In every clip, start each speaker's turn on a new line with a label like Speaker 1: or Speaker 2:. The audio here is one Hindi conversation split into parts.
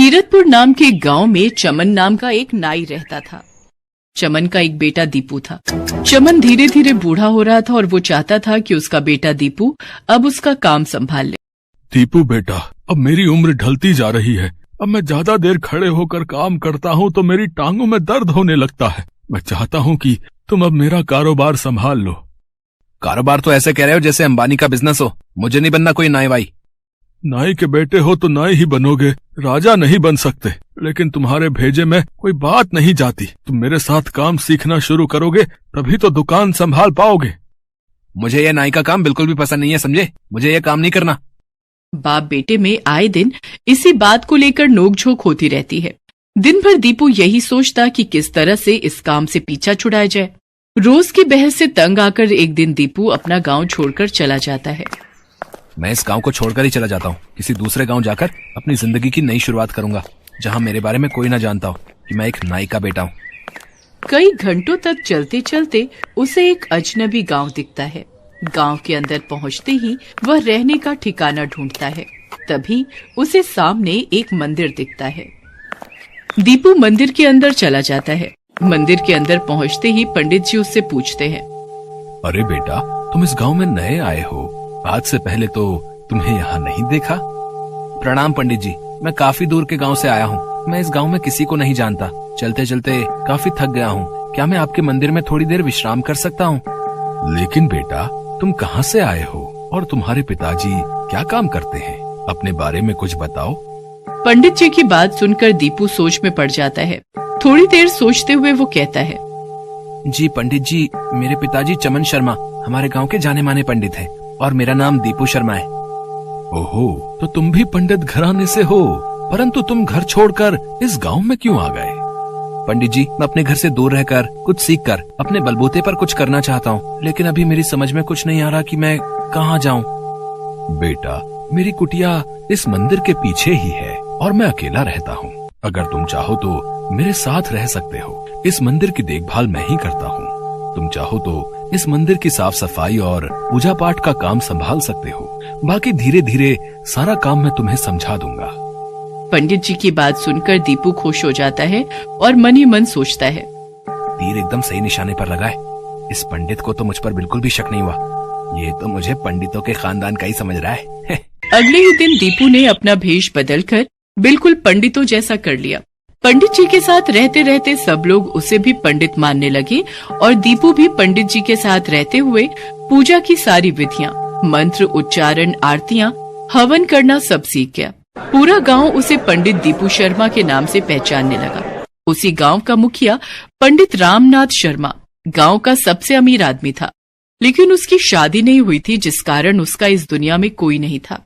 Speaker 1: कीरतपुर नाम के गांव में चमन नाम का एक नाई रहता था। चमन का एक बेटा दीपू था। चमन धीरे धीरे बूढ़ा हो रहा था और वो चाहता था कि उसका बेटा दीपू अब उसका काम संभाल ले।
Speaker 2: दीपू बेटा, अब मेरी उम्र ढलती जा रही है। अब मैं ज्यादा देर खड़े होकर काम करता हूँ तो मेरी टांगों में दर्द होने लगता है। मैं चाहता हूँ कि तुम अब मेरा कारोबार संभाल लो।
Speaker 3: कारोबार तो ऐसे कह रहे हो जैसे अंबानी का बिजनेस हो। मुझे नहीं बनना कोई नाई वाई।
Speaker 2: नाई के बेटे हो तो नाई ही बनोगे, राजा नहीं बन सकते। लेकिन तुम्हारे भेजे में कोई बात नहीं जाती। तुम मेरे साथ काम सीखना शुरू करोगे तभी तो दुकान संभाल पाओगे।
Speaker 3: मुझे ये नाई का काम बिल्कुल भी पसंद नहीं है, समझे? मुझे ये काम नहीं करना।
Speaker 1: बाप बेटे में आए दिन इसी बात को लेकर नोकझोंक होती रहती है। दिन भर दीपू यही सोचता कि किस तरह से इस काम से पीछा छुड़ाया जाए। रोज की बहस से तंग आकर एक दिन दीपू अपना गांव छोड़कर चला जाता है।
Speaker 3: मैं इस गांव को छोड़कर ही चला जाता हूँ। किसी दूसरे गांव जाकर अपनी जिंदगी की नई शुरुआत करूंगा, जहां मेरे बारे में कोई ना जानता हो कि मैं एक नाई का बेटा हूँ।
Speaker 1: कई घंटों तक चलते चलते उसे एक अजनबी गांव दिखता है। गांव के अंदर पहुंचते ही वह रहने का ठिकाना ढूंढता है। तभी उसे सामने एक मंदिर दिखता है। दीपू मंदिर के अंदर चला जाता है। मंदिर के अंदर पहुंचते ही पंडित जी उससे पूछते हैं,
Speaker 3: अरे बेटा, तुम इस गांव में नए आए हो, आज से पहले तो तुम्हें यहाँ नहीं देखा। प्रणाम पंडित जी, मैं काफी दूर के गांव से आया हूँ। मैं इस गांव में किसी को नहीं जानता। चलते चलते काफी थक गया हूँ। क्या मैं आपके मंदिर में थोड़ी देर विश्राम कर सकता हूँ? लेकिन बेटा, तुम कहाँ से आए हो और तुम्हारे पिताजी क्या काम करते हैं? अपने बारे में कुछ बताओ।
Speaker 1: पंडित जी की बात सुनकर दीपू सोच में पड़ जाता है। थोड़ी देर सोचते हुए वो कहता है,
Speaker 3: जी पंडित जी, मेरे पिताजी चमन शर्मा हमारे गांव के जाने माने पंडित हैं और मेरा नाम दीपू शर्मा है।
Speaker 2: ओहो, तो तुम भी पंडित घराने से हो, परंतु तुम घर छोड़कर इस गांव में क्यों आ गए?
Speaker 3: पंडित जी, मैं अपने घर से दूर रहकर कुछ सीखकर अपने बलबूते पर कुछ करना चाहता हूँ, लेकिन अभी मेरी समझ में कुछ नहीं आ रहा कि मैं कहाँ जाऊँ।
Speaker 2: बेटा, मेरी कुटिया इस मंदिर के पीछे ही है और मैं अकेला रहता हूँ। अगर तुम चाहो तो मेरे साथ रह सकते हो। इस मंदिर की देखभाल मैं ही करता हूँ। तुम चाहो तो इस मंदिर की साफ सफाई और पूजा पाठ का काम संभाल सकते हो। बाकी धीरे धीरे सारा काम मैं तुम्हें समझा दूंगा।
Speaker 1: पंडित जी की बात सुनकर दीपू खुश हो जाता है और मन ही मन सोचता है,
Speaker 3: तीर एकदम सही निशाने पर लगा है। इस पंडित को तो मुझ पर बिल्कुल भी शक नहीं हुआ। ये तो मुझे पंडितों के खानदान का ही समझ रहा है।
Speaker 1: अगले ही दिन दीपू ने अपना भेष बदलकर बिल्कुल पंडितों जैसा कर लिया। पंडित जी के साथ रहते रहते सब लोग उसे भी पंडित मानने लगे और दीपू भी पंडित जी के साथ रहते हुए पूजा की सारी विधियां, मंत्र उच्चारण, आरतियां, हवन करना सब सीख गया। पूरा गांव उसे पंडित दीपू शर्मा के नाम से पहचानने लगा। उसी गांव का मुखिया पंडित रामनाथ शर्मा गांव का सबसे अमीर आदमी था, लेकिन उसकी शादी नहीं हुई थी, जिस कारण उसका इस दुनिया में कोई नहीं था।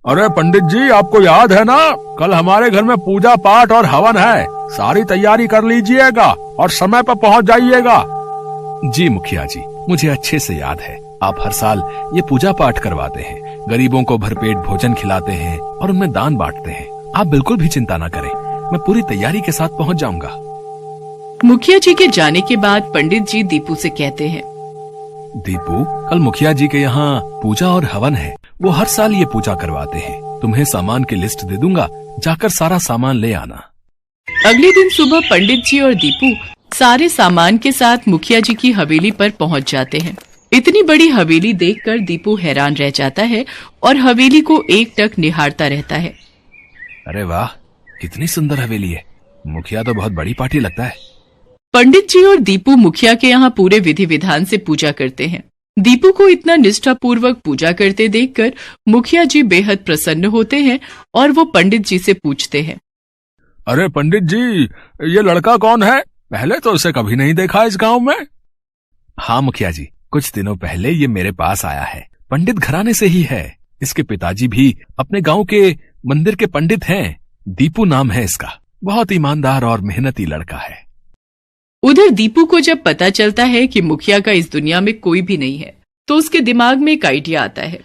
Speaker 2: अरे पंडित जी, आपको याद है ना, कल हमारे घर में पूजा पाठ और हवन है। सारी तैयारी कर लीजिएगा और समय पर पहुंच जाइएगा।
Speaker 3: जी मुखिया जी, मुझे अच्छे से याद है। आप हर साल ये पूजा पाठ करवाते हैं, गरीबों को भरपेट भोजन खिलाते हैं और उनमें दान बांटते हैं। आप बिल्कुल भी चिंता न करें, मैं पूरी तैयारी के साथ पहुंच जाऊंगा।
Speaker 1: मुखिया जी के जाने के बाद पंडित जी दीपू से कहते हैं,
Speaker 3: दीपू, कल मुखिया जी के यहाँ पूजा और हवन है। वो हर साल ये पूजा करवाते हैं। तुम्हें सामान की लिस्ट दे दूंगा, जाकर सारा सामान ले आना।
Speaker 1: अगले दिन सुबह पंडित जी और दीपू सारे सामान के साथ मुखिया जी की हवेली पर पहुंच जाते हैं। इतनी बड़ी हवेली देखकर दीपू हैरान रह जाता है और हवेली को एकटक निहारता रहता है।
Speaker 3: अरे वाह, कितनी सुंदर हवेली है। मुखिया तो बहुत बड़ी पार्टी लगता है।
Speaker 1: पंडित जी और दीपू मुखिया के यहाँ पूरे विधि विधान से पूजा करते हैं। दीपू को इतना निष्ठा पूर्वक पूजा करते देखकर मुखिया जी बेहद प्रसन्न होते हैं और वो पंडित जी से पूछते हैं,
Speaker 2: अरे पंडित जी, ये लड़का कौन है? पहले तो उसे कभी नहीं देखा इस गांव में।
Speaker 3: हाँ मुखिया जी, कुछ दिनों पहले ये मेरे पास आया है। पंडित घराने से ही है। इसके पिताजी भी अपने गांव के मंदिर के पंडित हैं। दीपू नाम है इसका। बहुत ईमानदार और मेहनती लड़का है।
Speaker 1: उधर दीपू को जब पता चलता है कि मुखिया का इस दुनिया में कोई भी नहीं है, तो उसके दिमाग में एक आइडिया आता है।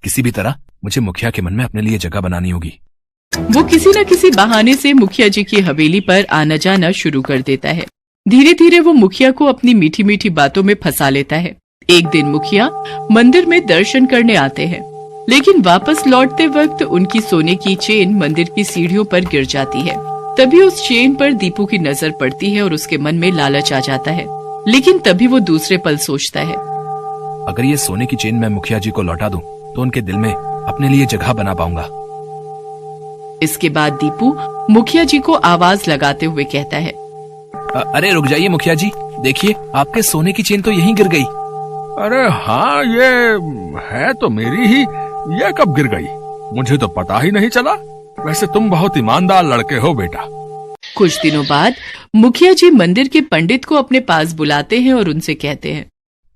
Speaker 3: किसी भी तरह मुझे मुखिया के मन में अपने लिए जगह बनानी होगी।
Speaker 1: वो किसी न किसी बहाने से मुखिया जी की हवेली पर आना जाना शुरू कर देता है। धीरे धीरे वो मुखिया को अपनी मीठी मीठी बातों में फंसा लेता है। एक दिन मुखिया मंदिर में दर्शन करने आते हैं। लेकिन वापस लौटते वक्त उनकी सोने की चेन मंदिर की सीढ़ियों पर गिर जाती है। तभी उस चेन पर दीपू की नजर पड़ती है और उसके मन में लालच आ जाता है। लेकिन तभी वो दूसरे पल सोचता है,
Speaker 2: अगर ये सोने की चेन मैं मुखिया जी को लौटा दूं, तो उनके दिल में अपने लिए जगह बना पाऊंगा।
Speaker 1: इसके बाद दीपू मुखिया जी को आवाज लगाते हुए कहता है,
Speaker 2: अरे रुक जाइए मुखिया जी, देखिए आपके सोने की चेन तो यहीं गिर गई।
Speaker 3: अरे हाँ, ये है तो मेरी ही, ये कब गिर गई मुझे तो पता ही नहीं चला। वैसे तुम बहुत ईमानदार लड़के हो बेटा।
Speaker 1: कुछ दिनों बाद मुखिया जी मंदिर के पंडित को अपने पास बुलाते हैं और उनसे कहते हैं,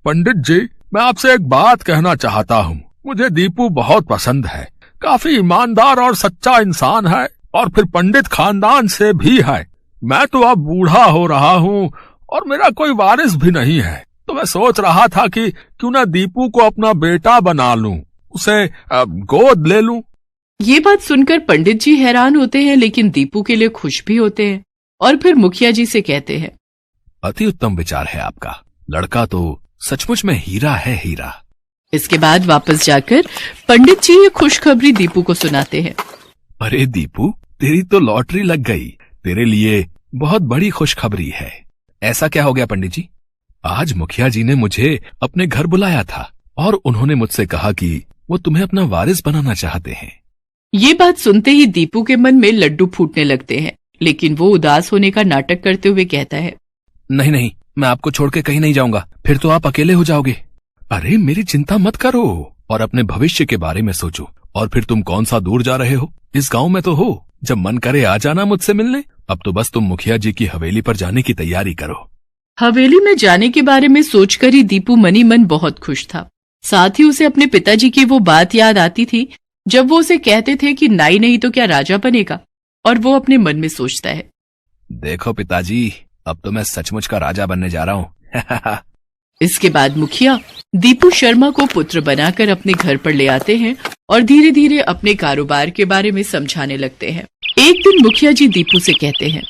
Speaker 3: पंडित जी, मैं आपसे एक बात कहना चाहता हूँ। मुझे दीपू बहुत पसंद है, काफी ईमानदार और सच्चा इंसान है, और फिर पंडित खानदान से भी है। मैं तो अब बूढ़ा हो रहा हूँ और मेरा कोई वारिस भी नहीं है, तो मैं सोच रहा था कि क्यों ना दीपू को अपना बेटा बना लूं, उसे गोद ले लूं।
Speaker 1: ये बात सुनकर पंडित जी हैरान होते हैं, लेकिन दीपू के लिए खुश भी होते हैं और फिर मुखिया जी से कहते हैं,
Speaker 2: अति उत्तम विचार है आपका, लड़का तो सचमुच में हीरा है, हीरा।
Speaker 1: इसके बाद वापस जाकर पंडित जी ये खुशखबरी दीपू को सुनाते हैं।
Speaker 2: अरे दीपू, तेरी तो लॉटरी लग गई, तेरे लिए बहुत बड़ी खुशखबरी है। ऐसा क्या हो गया पंडित जी? आज मुखिया जी ने मुझे अपने घर बुलाया था और उन्होंने मुझसे कहा कि वो तुम्हें अपना वारिस बनाना चाहते हैं।
Speaker 1: ये बात सुनते ही दीपू के मन में लड्डू फूटने लगते हैं, लेकिन वो उदास होने का नाटक करते हुए कहता है,
Speaker 2: नहीं नहीं, मैं आपको छोड़ के कहीं नहीं जाऊंगा, फिर तो आप अकेले हो जाओगे। अरे मेरी चिंता मत करो और अपने भविष्य के बारे में सोचो। और फिर तुम कौन सा दूर जा रहे हो, इस गांव में तो हो, जब मन करे आ जाना मुझसे मिलने। अब तो बस तुम मुखिया जी की हवेली पर जाने की तैयारी करो।
Speaker 1: हवेली में जाने के बारे में सोचकर ही दीपू मनी मन बहुत खुश था। साथ ही उसे अपने पिताजी की वो बात याद आती थी जब वो उसे कहते थे कि नाई नहीं तो क्या राजा बनेगा, और वो अपने मन में सोचता है,
Speaker 2: देखो पिताजी, अब तो मैं सचमुच का राजा बनने जा रहा हूँ।
Speaker 1: इसके बाद मुखिया दीपू शर्मा को पुत्र बनाकर अपने घर पर ले आते हैं और धीरे धीरे अपने कारोबार के बारे में समझाने लगते हैं। एक दिन मुखिया जी दीपू से कहते हैं,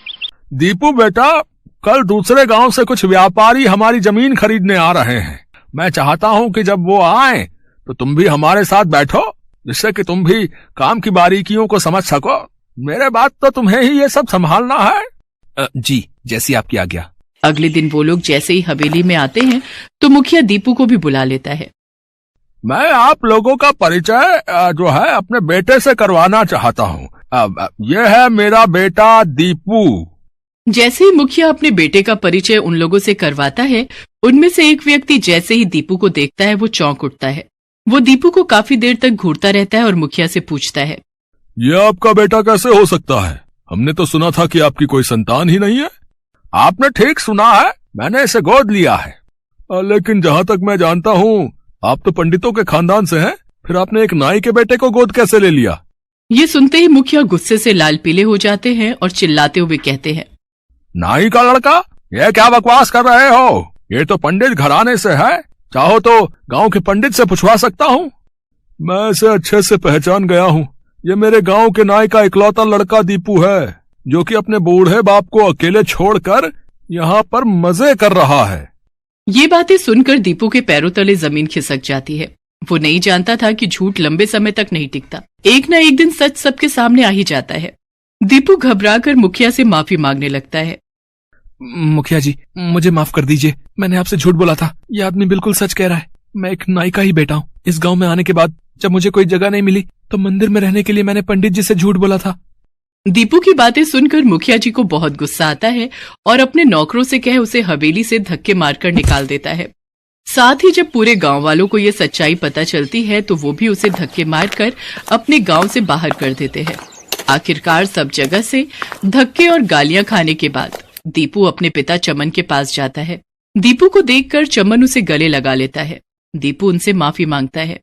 Speaker 3: दीपू बेटा, कल दूसरे गांव से कुछ व्यापारी हमारी जमीन खरीदने आ रहे हैं। मैं चाहता हूं कि जब वो आए तो तुम भी हमारे साथ बैठो, जिससे कि तुम भी काम की बारीकियों को समझ सको। मेरे बात तो तुम्हें ही ये सब संभालना है।
Speaker 2: जी, जैसी आपकी आज्ञा।
Speaker 1: अगले दिन वो लोग जैसे ही हवेली में आते हैं तो मुखिया दीपू को भी बुला लेता है।
Speaker 3: मैं आप लोगों का परिचय जो है अपने बेटे से करवाना चाहता हूँ। ये है मेरा बेटा दीपू।
Speaker 1: जैसे ही मुखिया अपने बेटे का परिचय उन लोगों से करवाता है, उनमें से एक व्यक्ति जैसे ही दीपू को देखता है वो चौंक उठता है। वो दीपू को काफी देर तक घूरता रहता है और मुखिया से पूछता है,
Speaker 3: ये आपका बेटा कैसे हो सकता है? हमने तो सुना था कि आपकी कोई संतान ही नहीं है। आपने ठीक सुना है, मैंने इसे गोद लिया है। लेकिन जहाँ तक मैं जानता हूँ आप तो पंडितों के खानदान से हैं, फिर आपने एक नाई के बेटे को गोद कैसे ले लिया?
Speaker 1: ये सुनते ही मुखिया गुस्से से लाल पीले हो जाते हैं और चिल्लाते हुए कहते हैं,
Speaker 3: नाई का लड़का, ये क्या बकवास कर रहे हो? ये तो पंडित घराने से है, चाहो तो गांव के पंडित से पूछवा सकता हूँ। मैं इसे अच्छे से पहचान गया हूँ। ये मेरे गांव के नाई का इकलौता लड़का दीपू है, जो कि अपने बूढ़े बाप को अकेले छोड़कर यहाँ पर मजे कर रहा है।
Speaker 1: ये बातें सुनकर दीपू के पैरों तले जमीन खिसक जाती है। वो नहीं जानता था कि झूठ लंबे समय तक नहीं टिकता, एक न एक दिन सच सबके सामने आ ही जाता है। दीपू घबराकर मुखिया से माफी मांगने लगता है।
Speaker 2: मुखिया जी, मुझे माफ कर दीजिए, मैंने आपसे झूठ बोला था। ये आदमी बिल्कुल सच कह रहा है, मैं एक नाई का ही बेटा हूँ। इस गांव में आने के बाद जब मुझे कोई जगह नहीं मिली तो मंदिर में रहने के लिए मैंने पंडित जी से झूठ बोला था।
Speaker 1: दीपू की बातें सुनकर मुखिया जी को बहुत गुस्सा आता है और अपने नौकरों से कह उसे हवेली से धक्के मारकर निकाल देता है। साथ ही जब पूरे गांव वालों को ये सच्चाई पता चलती है तो वो भी उसे धक्के मारकर अपने गांव से बाहर कर देते हैं। आखिरकार सब जगह से धक्के और गालियां खाने के बाद दीपू अपने पिता चमन के पास जाता है। दीपू को देखकर चमन उसे गले लगा लेता है। दीपू उनसे माफी मांगता है।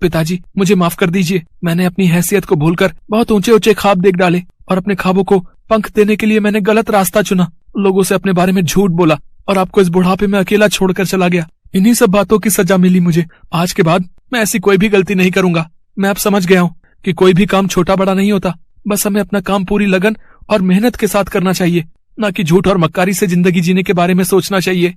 Speaker 2: पिताजी, मुझे माफ कर दीजिए, मैंने अपनी हैसियत को भूलकर बहुत ऊंचे ऊंचे ख्वाब देख डाले और अपने ख्वाबों को पंख देने के लिए मैंने गलत रास्ता चुना, लोगों से अपने बारे में झूठ बोला और आपको इस बुढ़ापे में अकेला छोड़कर चला गया। इन्हीं सब बातों की सजा मिली मुझे। आज के बाद मैं ऐसी कोई भी गलती नहीं करूंगा। मैं अब समझ गया हूँ कि कोई भी काम छोटा बड़ा नहीं होता, बस हमें अपना काम पूरी लगन और मेहनत के साथ करना चाहिए, न कि झूठ और मक्कारी से जिंदगी जीने के बारे में सोचना चाहिए।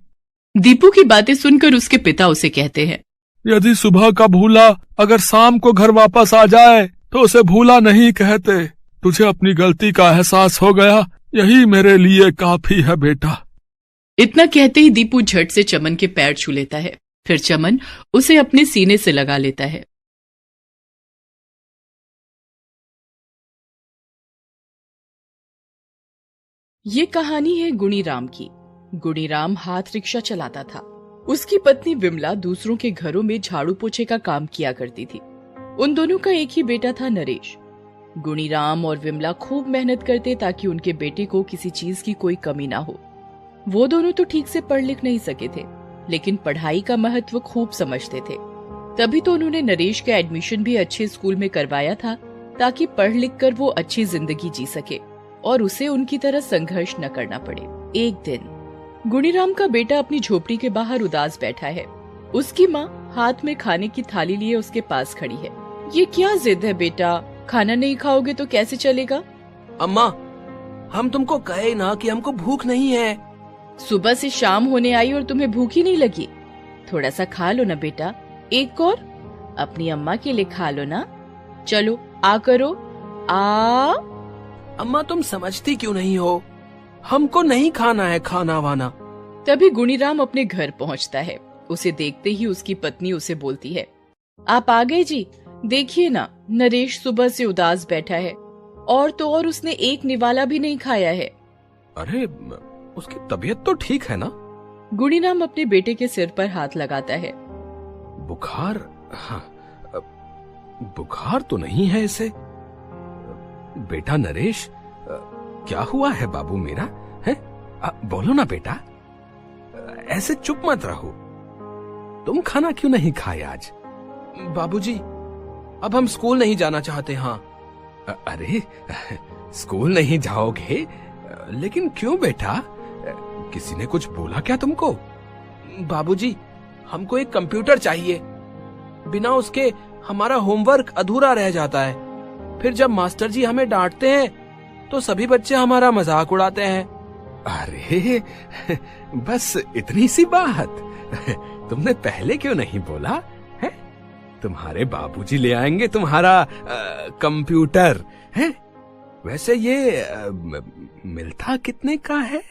Speaker 1: दीपू की बातें सुनकर उसके पिता उसे कहते हैं,
Speaker 2: यदि सुबह का भूला अगर शाम को घर वापस आ जाए तो उसे भूला नहीं कहते। तुझे अपनी गलती का एहसास हो गया, यही मेरे लिए काफी है बेटा।
Speaker 1: इतना कहते ही दीपू झट से चमन के पैर छू लेता है। फिर चमन उसे अपने सीने से लगा लेता है। ये कहानी है गुणीराम की। गुणीराम हाथ रिक्शा चलाता था। उसकी पत्नी विमला दूसरों के घरों में झाड़ू पोछे का काम किया करती थी। उन दोनों का एक ही बेटा था, नरेश। गुणीराम और विमला खूब मेहनत करते ताकि उनके बेटे को किसी चीज की कोई कमी ना हो। वो दोनों तो ठीक से पढ़ लिख नहीं सके थे, लेकिन पढ़ाई का महत्व खूब समझते थे। तभी तो उन्होंने नरेश का एडमिशन भी अच्छे स्कूल में करवाया था, ताकि पढ़ लिख कर वो अच्छी जिंदगी जी सके और उसे उनकी तरह संघर्ष न करना पड़े। एक दिन गुणीराम का बेटा अपनी झोपड़ी के बाहर उदास बैठा है। उसकी माँ हाथ में खाने की थाली लिए उसके पास खड़ी है। ये क्या जिद है बेटा, खाना नहीं खाओगे तो कैसे चलेगा?
Speaker 3: अम्मा, हम तुमको कहे ना कि हमको भूख नहीं है।
Speaker 1: सुबह से शाम होने आई और तुम्हें भूख ही नहीं लगी? थोड़ा सा खा लो ना बेटा, एक और अपनी अम्मा के लिए खा लो ना। चलो आ करो, आ।
Speaker 3: अम्मा तुम समझती क्यों नहीं हो, हमको नहीं खाना है खाना वाना।
Speaker 1: तभी गुणीराम अपने घर पहुंचता है। उसे देखते ही उसकी पत्नी उसे बोलती है, आप आ गए जी, देखिए ना नरेश सुबह से उदास बैठा है, और तो और उसने एक निवाला भी नहीं खाया है।
Speaker 3: अरे उसकी तबीयत तो ठीक है ना?
Speaker 1: गुणीराम अपने बेटे के सिर पर हाथ लगाता है।
Speaker 3: बुखार? हाँ, बुखार तो नहीं है इसे। बेटा नरेश, क्या हुआ है बाबू मेरा? है बोलो ना बेटा, ऐसे चुप मत रहो। तुम खाना क्यों नहीं खाए आज? बाबूजी, अब हम स्कूल नहीं जाना चाहते। हाँ। अरे स्कूल नहीं जाओगे? लेकिन क्यों बेटा, किसी ने कुछ बोला क्या तुमको? बाबूजी, हमको एक कंप्यूटर चाहिए, बिना उसके हमारा होमवर्क अधूरा रह जाता है। फिर जब मास्टर जी हमें डांटते हैं तो सभी बच्चे हमारा मजाक उड़ाते हैं। अरे बस इतनी सी बात, तुमने पहले क्यों नहीं बोला है? तुम्हारे बाबूजी ले आएंगे तुम्हारा कंप्यूटर है। वैसे ये मिलता कितने का है?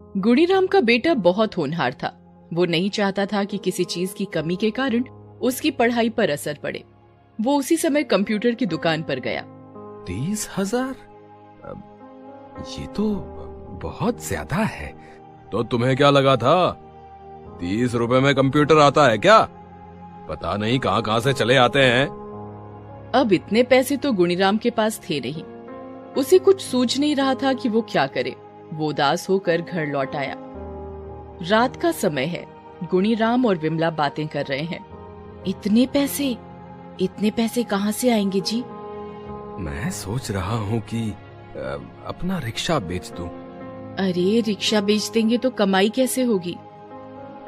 Speaker 1: गुणीराम का बेटा बहुत होनहार था। वो नहीं चाहता था कि किसी चीज की कमी के कारण उसकी पढ़ाई पर असर पड़े। वो उसी समय कंप्यूटर की दुकान पर गया।
Speaker 3: 30,000? ये तो बहुत ज्यादा है। तो तुम्हें क्या लगा था 30 रुपए में कंप्यूटर आता है क्या? पता नहीं कहां कहां से चले आते हैं।
Speaker 1: अब इतने पैसे तो गुणीराम के पास थे नहीं। उसे कुछ सूझ नहीं रहा था कि वो क्या करे। वो उदास होकर घर लौट आया। रात का समय है। गुणीराम और विमला बातें कर रहे हैं। इतने पैसे कहां से आएंगे जी?
Speaker 3: मैं सोच रहा हूँ कि अपना रिक्शा बेच दूं।
Speaker 1: अरे रिक्शा बेच देंगे तो कमाई कैसे होगी?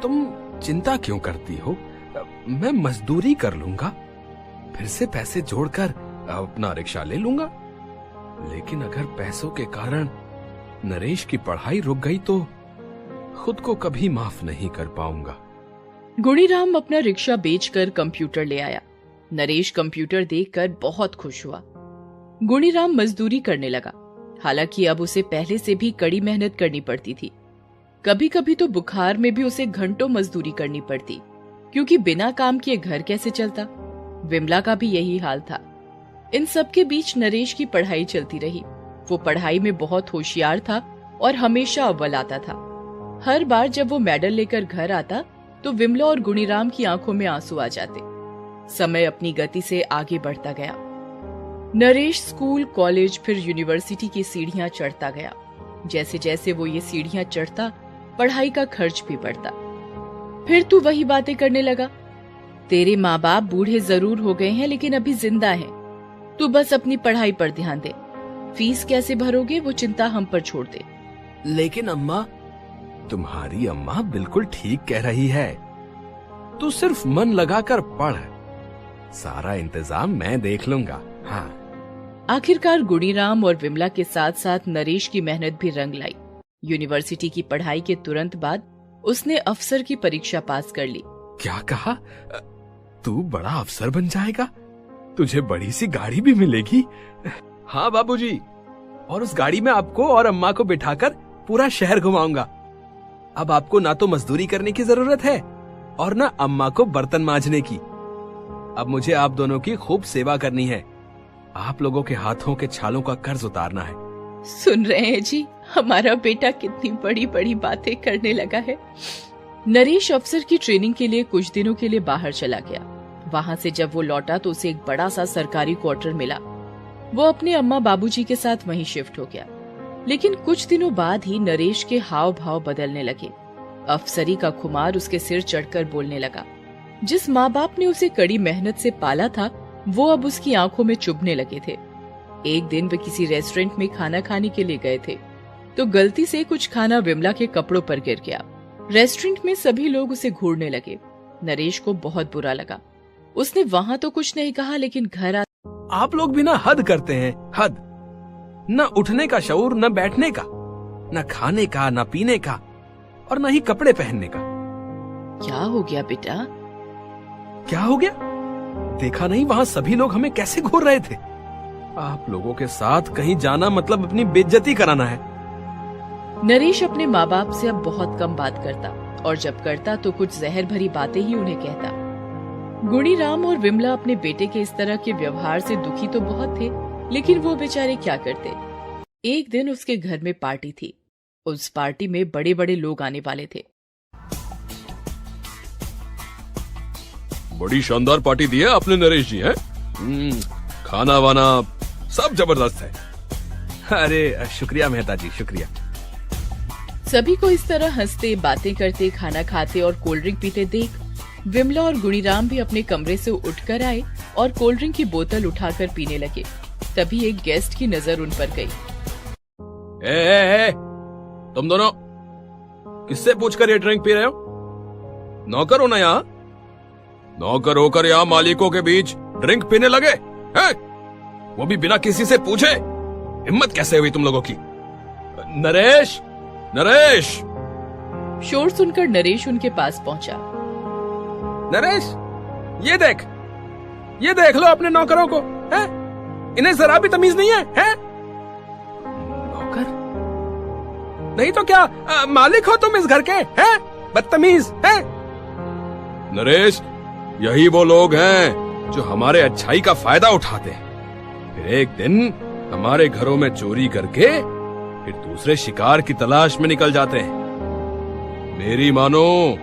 Speaker 3: तुम चिंता क्यों करती हो? मैं मजदूरी कर लूंगा, फिर से पैसे जोड़कर अपना रिक्शा ले लूंगा। लेकिन अगर पैसों के कारण नरेश की पढ़ाई रुक गई तो खुद को कभी माफ नहीं कर पाऊंगा।
Speaker 1: गुणीराम अपना रिक्शा बेचकर कंप्यूटर ले आया। नरेश कंप्यूटर देखकर बहुत खुश हुआ। गुणीराम मजदूरी करने लगा। हालांकि अब उसे पहले से भी कड़ी मेहनत करनी पड़ती थी। कभी कभी तो बुखार में भी उसे घंटों मजदूरी करनी पड़ती, क्योंकि बिना काम किए घर कैसे चलता। विमला का भी यही हाल था। इन सब के बीच नरेश की पढ़ाई चलती रही। वो पढ़ाई में बहुत होशियार था और हमेशा अव्वल आता था। हर बार जब वो मेडल लेकर घर आता तो विमला और गुणीराम की आंखों में आंसू आ जाते। समय अपनी गति से आगे बढ़ता गया। नरेश स्कूल, कॉलेज, फिर यूनिवर्सिटी की सीढ़ियां चढ़ता गया। जैसे जैसे वो ये सीढ़ियां चढ़ता, पढ़ाई का खर्च भी बढ़ता। फिर तू वही बातें करने लगा। तेरे माँ बाप बूढ़े जरूर हो गए हैं, लेकिन अभी जिंदा हैं। तू बस अपनी पढ़ाई पर ध्यान दे। फीस कैसे भरोगे वो चिंता हम पर छोड़ दे।
Speaker 3: लेकिन अम्मा, तुम्हारी अम्मा बिल्कुल ठीक कह रही है। तू सिर्फ मन लगाकर पढ़, सारा इंतजाम मैं देख लूंगा। हाँ।
Speaker 1: आखिरकार गुणीराम और विमला के साथ साथ नरेश की मेहनत भी रंग लाई। यूनिवर्सिटी की पढ़ाई के तुरंत बाद उसने अफसर की परीक्षा पास कर ली।
Speaker 3: क्या कहा? तू बड़ा अफसर बन जाएगा, तुझे बड़ी सी गाड़ी भी मिलेगी। हाँ बाबूजी, और उस गाड़ी में आपको और अम्मा को बिठाकर पूरा शहर घुमाऊंगा। अब आपको ना तो मजदूरी करने की जरूरत है और ना अम्मा को बर्तन मांजने की। अब मुझे आप दोनों की खूब सेवा करनी है। आप लोगों के हाथों के छालों का कर्ज उतारना है।
Speaker 1: सुन रहे हैं जी, हमारा बेटा कितनी बड़ी बड़ी बातें करने लगा है। नरेश अफसर की ट्रेनिंग के लिए कुछ दिनों के लिए बाहर चला गया। वहां से जब वो लौटा तो उसे एक बड़ा सा सरकारी क्वार्टर मिला। वो अपने अम्मा बाबूजी के साथ वहीं शिफ्ट हो गया। लेकिन कुछ दिनों बाद ही नरेश के हाव भाव बदलने लगे। अफसरी का खुमार उसके सिर चढ़कर बोलने लगा। जिस माँ बाप ने उसे कड़ी मेहनत से पाला था, वो अब उसकी आंखों में चुभने लगे थे। एक दिन वे किसी रेस्टोरेंट में खाना खाने के लिए गए थे, तो गलती से कुछ खाना विमला के कपड़ों पर गिर गया। रेस्टोरेंट में सभी लोग उसे घूरने लगे। नरेश को बहुत बुरा लगा। उसने वहां तो कुछ नहीं कहा, लेकिन घर
Speaker 3: आप लोग भी ना हद करते हैं, हद। न उठने का शऊर, न बैठने का, न खाने का, न पीने का, और न ही कपड़े पहनने का।
Speaker 1: क्या हो गया बेटा?
Speaker 3: क्या हो गया? देखा नहीं वहां सभी लोग हमें कैसे घूर रहे थे। आप लोगों के साथ कहीं जाना मतलब अपनी बेइज्जती कराना है।
Speaker 1: नरेश अपने माँ बाप से अब बहुत कम बात करता, और जब करता तो कुछ जहर भरी बातें ही उन्हें कहता। गुणीराम और विमला अपने बेटे के इस तरह के व्यवहार से दुखी तो बहुत थे, लेकिन वो बेचारे क्या करते। एक दिन उसके घर में पार्टी थी। उस पार्टी में बड़े बड़े लोग आने वाले थे।
Speaker 3: बड़ी शानदार पार्टी दी है आपने नरेश जी, है? खाना वाना सब जबरदस्त है। अरे शुक्रिया मेहता जी, शुक्रिया।
Speaker 1: सभी को इस तरह हंसते, बातें करते, खाना खाते और कोल्ड ड्रिंक पीते देख विमला और गुणीराम भी अपने कमरे से उठकर आए और कोल्ड ड्रिंक की बोतल उठाकर पीने लगे। तभी एक गेस्ट की नजर उन पर गई।
Speaker 3: तुम दोनों किससे पूछकर ये ड्रिंक पी रहे हो? नौकर हो ना यहाँ? नौकर होकर यहाँ मालिकों के बीच ड्रिंक पीने लगे हैं? वो भी बिना किसी से पूछे। हिम्मत कैसे हुई तुम लोगों की? नरेश, नरेश!
Speaker 1: शोर सुनकर नरेश उनके पास पहुंचा।
Speaker 3: नरेश, ये देख लो अपने नौकरों को, हैं? इन्हें जरा भी तमीज नहीं है? नौकर नहीं तो क्या मालिक हो तुम इस घर के, हैं? बदतमीज, हैं? नरेश, यही वो लोग हैं जो हमारे अच्छाई का फायदा उठाते हैं। फिर एक दिन हमारे घरों में चोरी करके फिर दूसरे शिकार की तलाश में निकल जाते हैं। मेरी मानो,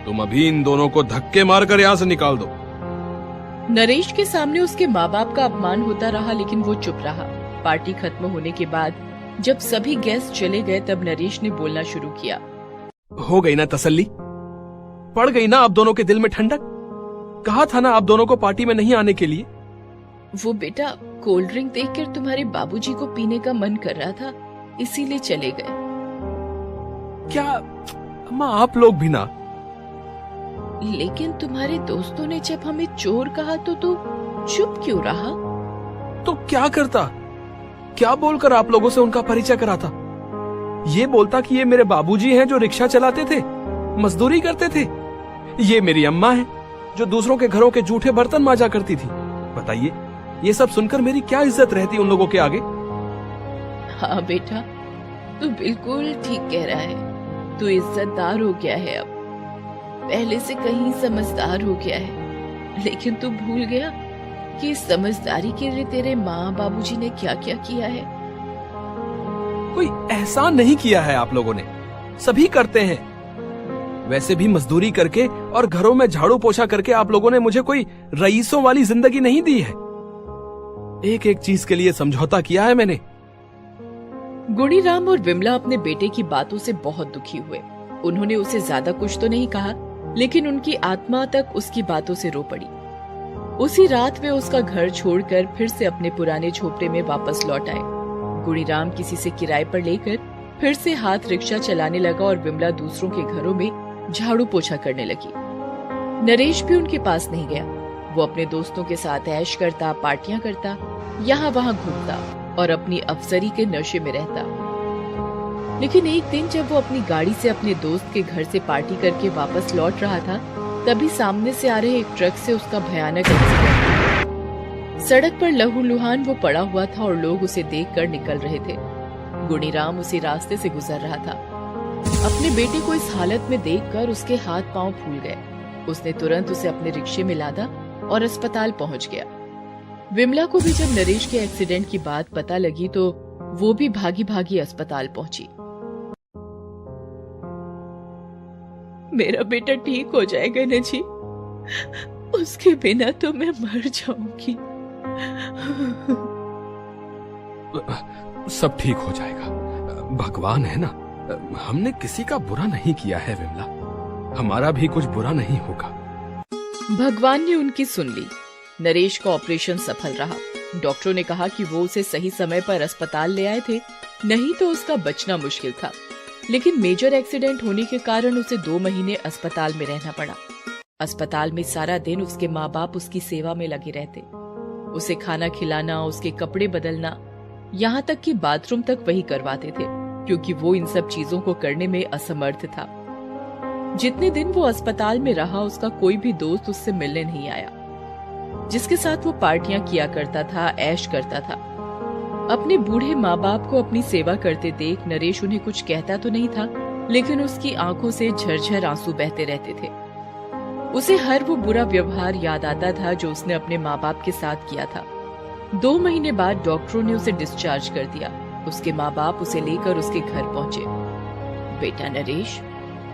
Speaker 3: तुम अभी इन दोनों को धक्के मारकर यहाँ से निकाल दो।
Speaker 1: नरेश के सामने उसके माँ बाप का अपमान होता रहा, लेकिन वो चुप रहा। पार्टी खत्म होने के बाद जब सभी गेस्ट चले गए, तब नरेश ने बोलना शुरू किया।
Speaker 3: हो गई ना तसल्ली? पड़ गई ना आप दोनों के दिल में ठंडक? कहा था ना आप दोनों को पार्टी में नहीं आने के लिए।
Speaker 1: वो बेटा, कोल्ड ड्रिंक देखकर तुम्हारे बाबूजी को पीने का मन कर रहा था, इसीलिए चले गए।
Speaker 3: क्या अम्मा, आप लोग भी ना?
Speaker 1: लेकिन तुम्हारे दोस्तों ने जब हमें चोर कहा तो तू चुप क्यों रहा?
Speaker 3: तो क्या करता? क्या बोलकर आप लोगों से उनका परिचय कराता? ये बोलता कि ये मेरे बाबूजी हैं जो रिक्शा चलाते थे, मजदूरी करते थे। ये मेरी अम्मा है जो दूसरों के घरों के जूठे बर्तन मांजा करती थी। बताइए, ये सब सुनकर मेरी क्या इज्जत रहती उन लोगों के आगे?
Speaker 1: हाँ बेटा, तू बिल्कुल ठीक कह रहा है। तू इज्जतदार हो गया है, अब पहले से कहीं समझदार हो गया है। लेकिन तू भूल गया कि इस समझदारी के लिए तेरे माँ बाबूजी ने क्या क्या किया है।
Speaker 3: कोई एहसान नहीं किया है आप लोगों ने, सभी करते हैं। वैसे भी मजदूरी करके और घरों में झाड़ू पोछा करके आप लोगों ने मुझे कोई रईसों वाली जिंदगी नहीं दी है। एक एक चीज के लिए समझौता किया है मैंने।
Speaker 1: गुणीराम और विमला अपने बेटे की बातों से बहुत दुखी हुए। उन्होंने उसे ज्यादा कुछ तो नहीं कहा, लेकिन उनकी आत्मा तक उसकी बातों से रो पड़ी। उसी रात वे उसका घर छोड़कर फिर से अपने पुराने झोपड़े में वापस लौट आए। गुणीराम किसी से किराए पर लेकर फिर से हाथ रिक्शा चलाने लगा और विमला दूसरों के घरों में झाड़ू पोछा करने लगी। नरेश भी उनके पास नहीं गया। वो अपने दोस्तों के साथ ऐश करता, पार्टियां करता, यहाँ वहाँ घूमता और अपनी अफसरी के नशे में रहता। लेकिन एक दिन जब वो अपनी गाड़ी से अपने दोस्त के घर से पार्टी करके वापस लौट रहा था, तभी सामने से आ रहे एक ट्रक से उसका भयानक एक्सीडेंट हुआ। सड़क पर लहूलुहान वो पड़ा हुआ था और लोग उसे देखकर निकल रहे थे। गुणीराम उसी रास्ते से गुजर रहा था। अपने बेटे को इस हालत में देखकर उसके हाथ पांव फूल गए। उसने तुरंत उसे अपने रिक्शे में लादा और अस्पताल पहुंच गया। विमला को भी जब नरेश के एक्सीडेंट की बात पता लगी तो वो भी भागी भागी अस्पताल पहुंची। मेरा बेटा ठीक हो जाएगा ना जी, उसके बिना तो मैं मर जाऊंगी।
Speaker 2: सब ठीक हो जाएगा, भगवान है ना। हमने किसी का बुरा नहीं किया है विमला, हमारा भी कुछ बुरा नहीं होगा।
Speaker 1: भगवान ने उनकी सुन ली। नरेश का ऑपरेशन सफल रहा। डॉक्टरों ने कहा कि वो उसे सही समय पर अस्पताल ले आए थे, नहीं तो उसका बचना मुश्किल था। लेकिन मेजर एक्सीडेंट होने के कारण उसे 2 महीने अस्पताल में रहना पड़ा। अस्पताल में सारा दिन उसके माँ बाप उसकी सेवा में लगे रहते। उसे खाना खिलाना, उसके कपड़े बदलना, यहाँ तक कि बाथरूम तक वही करवाते थे, क्योंकि वो इन सब चीजों को करने में असमर्थ था। जितने दिन वो अस्पताल में रहा, उसका कोई भी दोस्त उससे मिलने नहीं आया। जिसके साथ वो पार्टियां किया करता था, ऐश करता था। अपने बूढ़े माँ बाप को अपनी सेवा करते देख नरेश उन्हें कुछ कहता तो नहीं था, लेकिन उसकी आंखों से झरझर आंसू बहते रहते थे। उसे हर वो बुरा व्यवहार याद आता था जो उसने अपने माँ बाप के साथ किया था। 2 महीने बाद डॉक्टरों ने उसे डिस्चार्ज कर दिया। उसके माँ बाप उसे लेकर उसके घर पहुंचे। बेटा नरेश,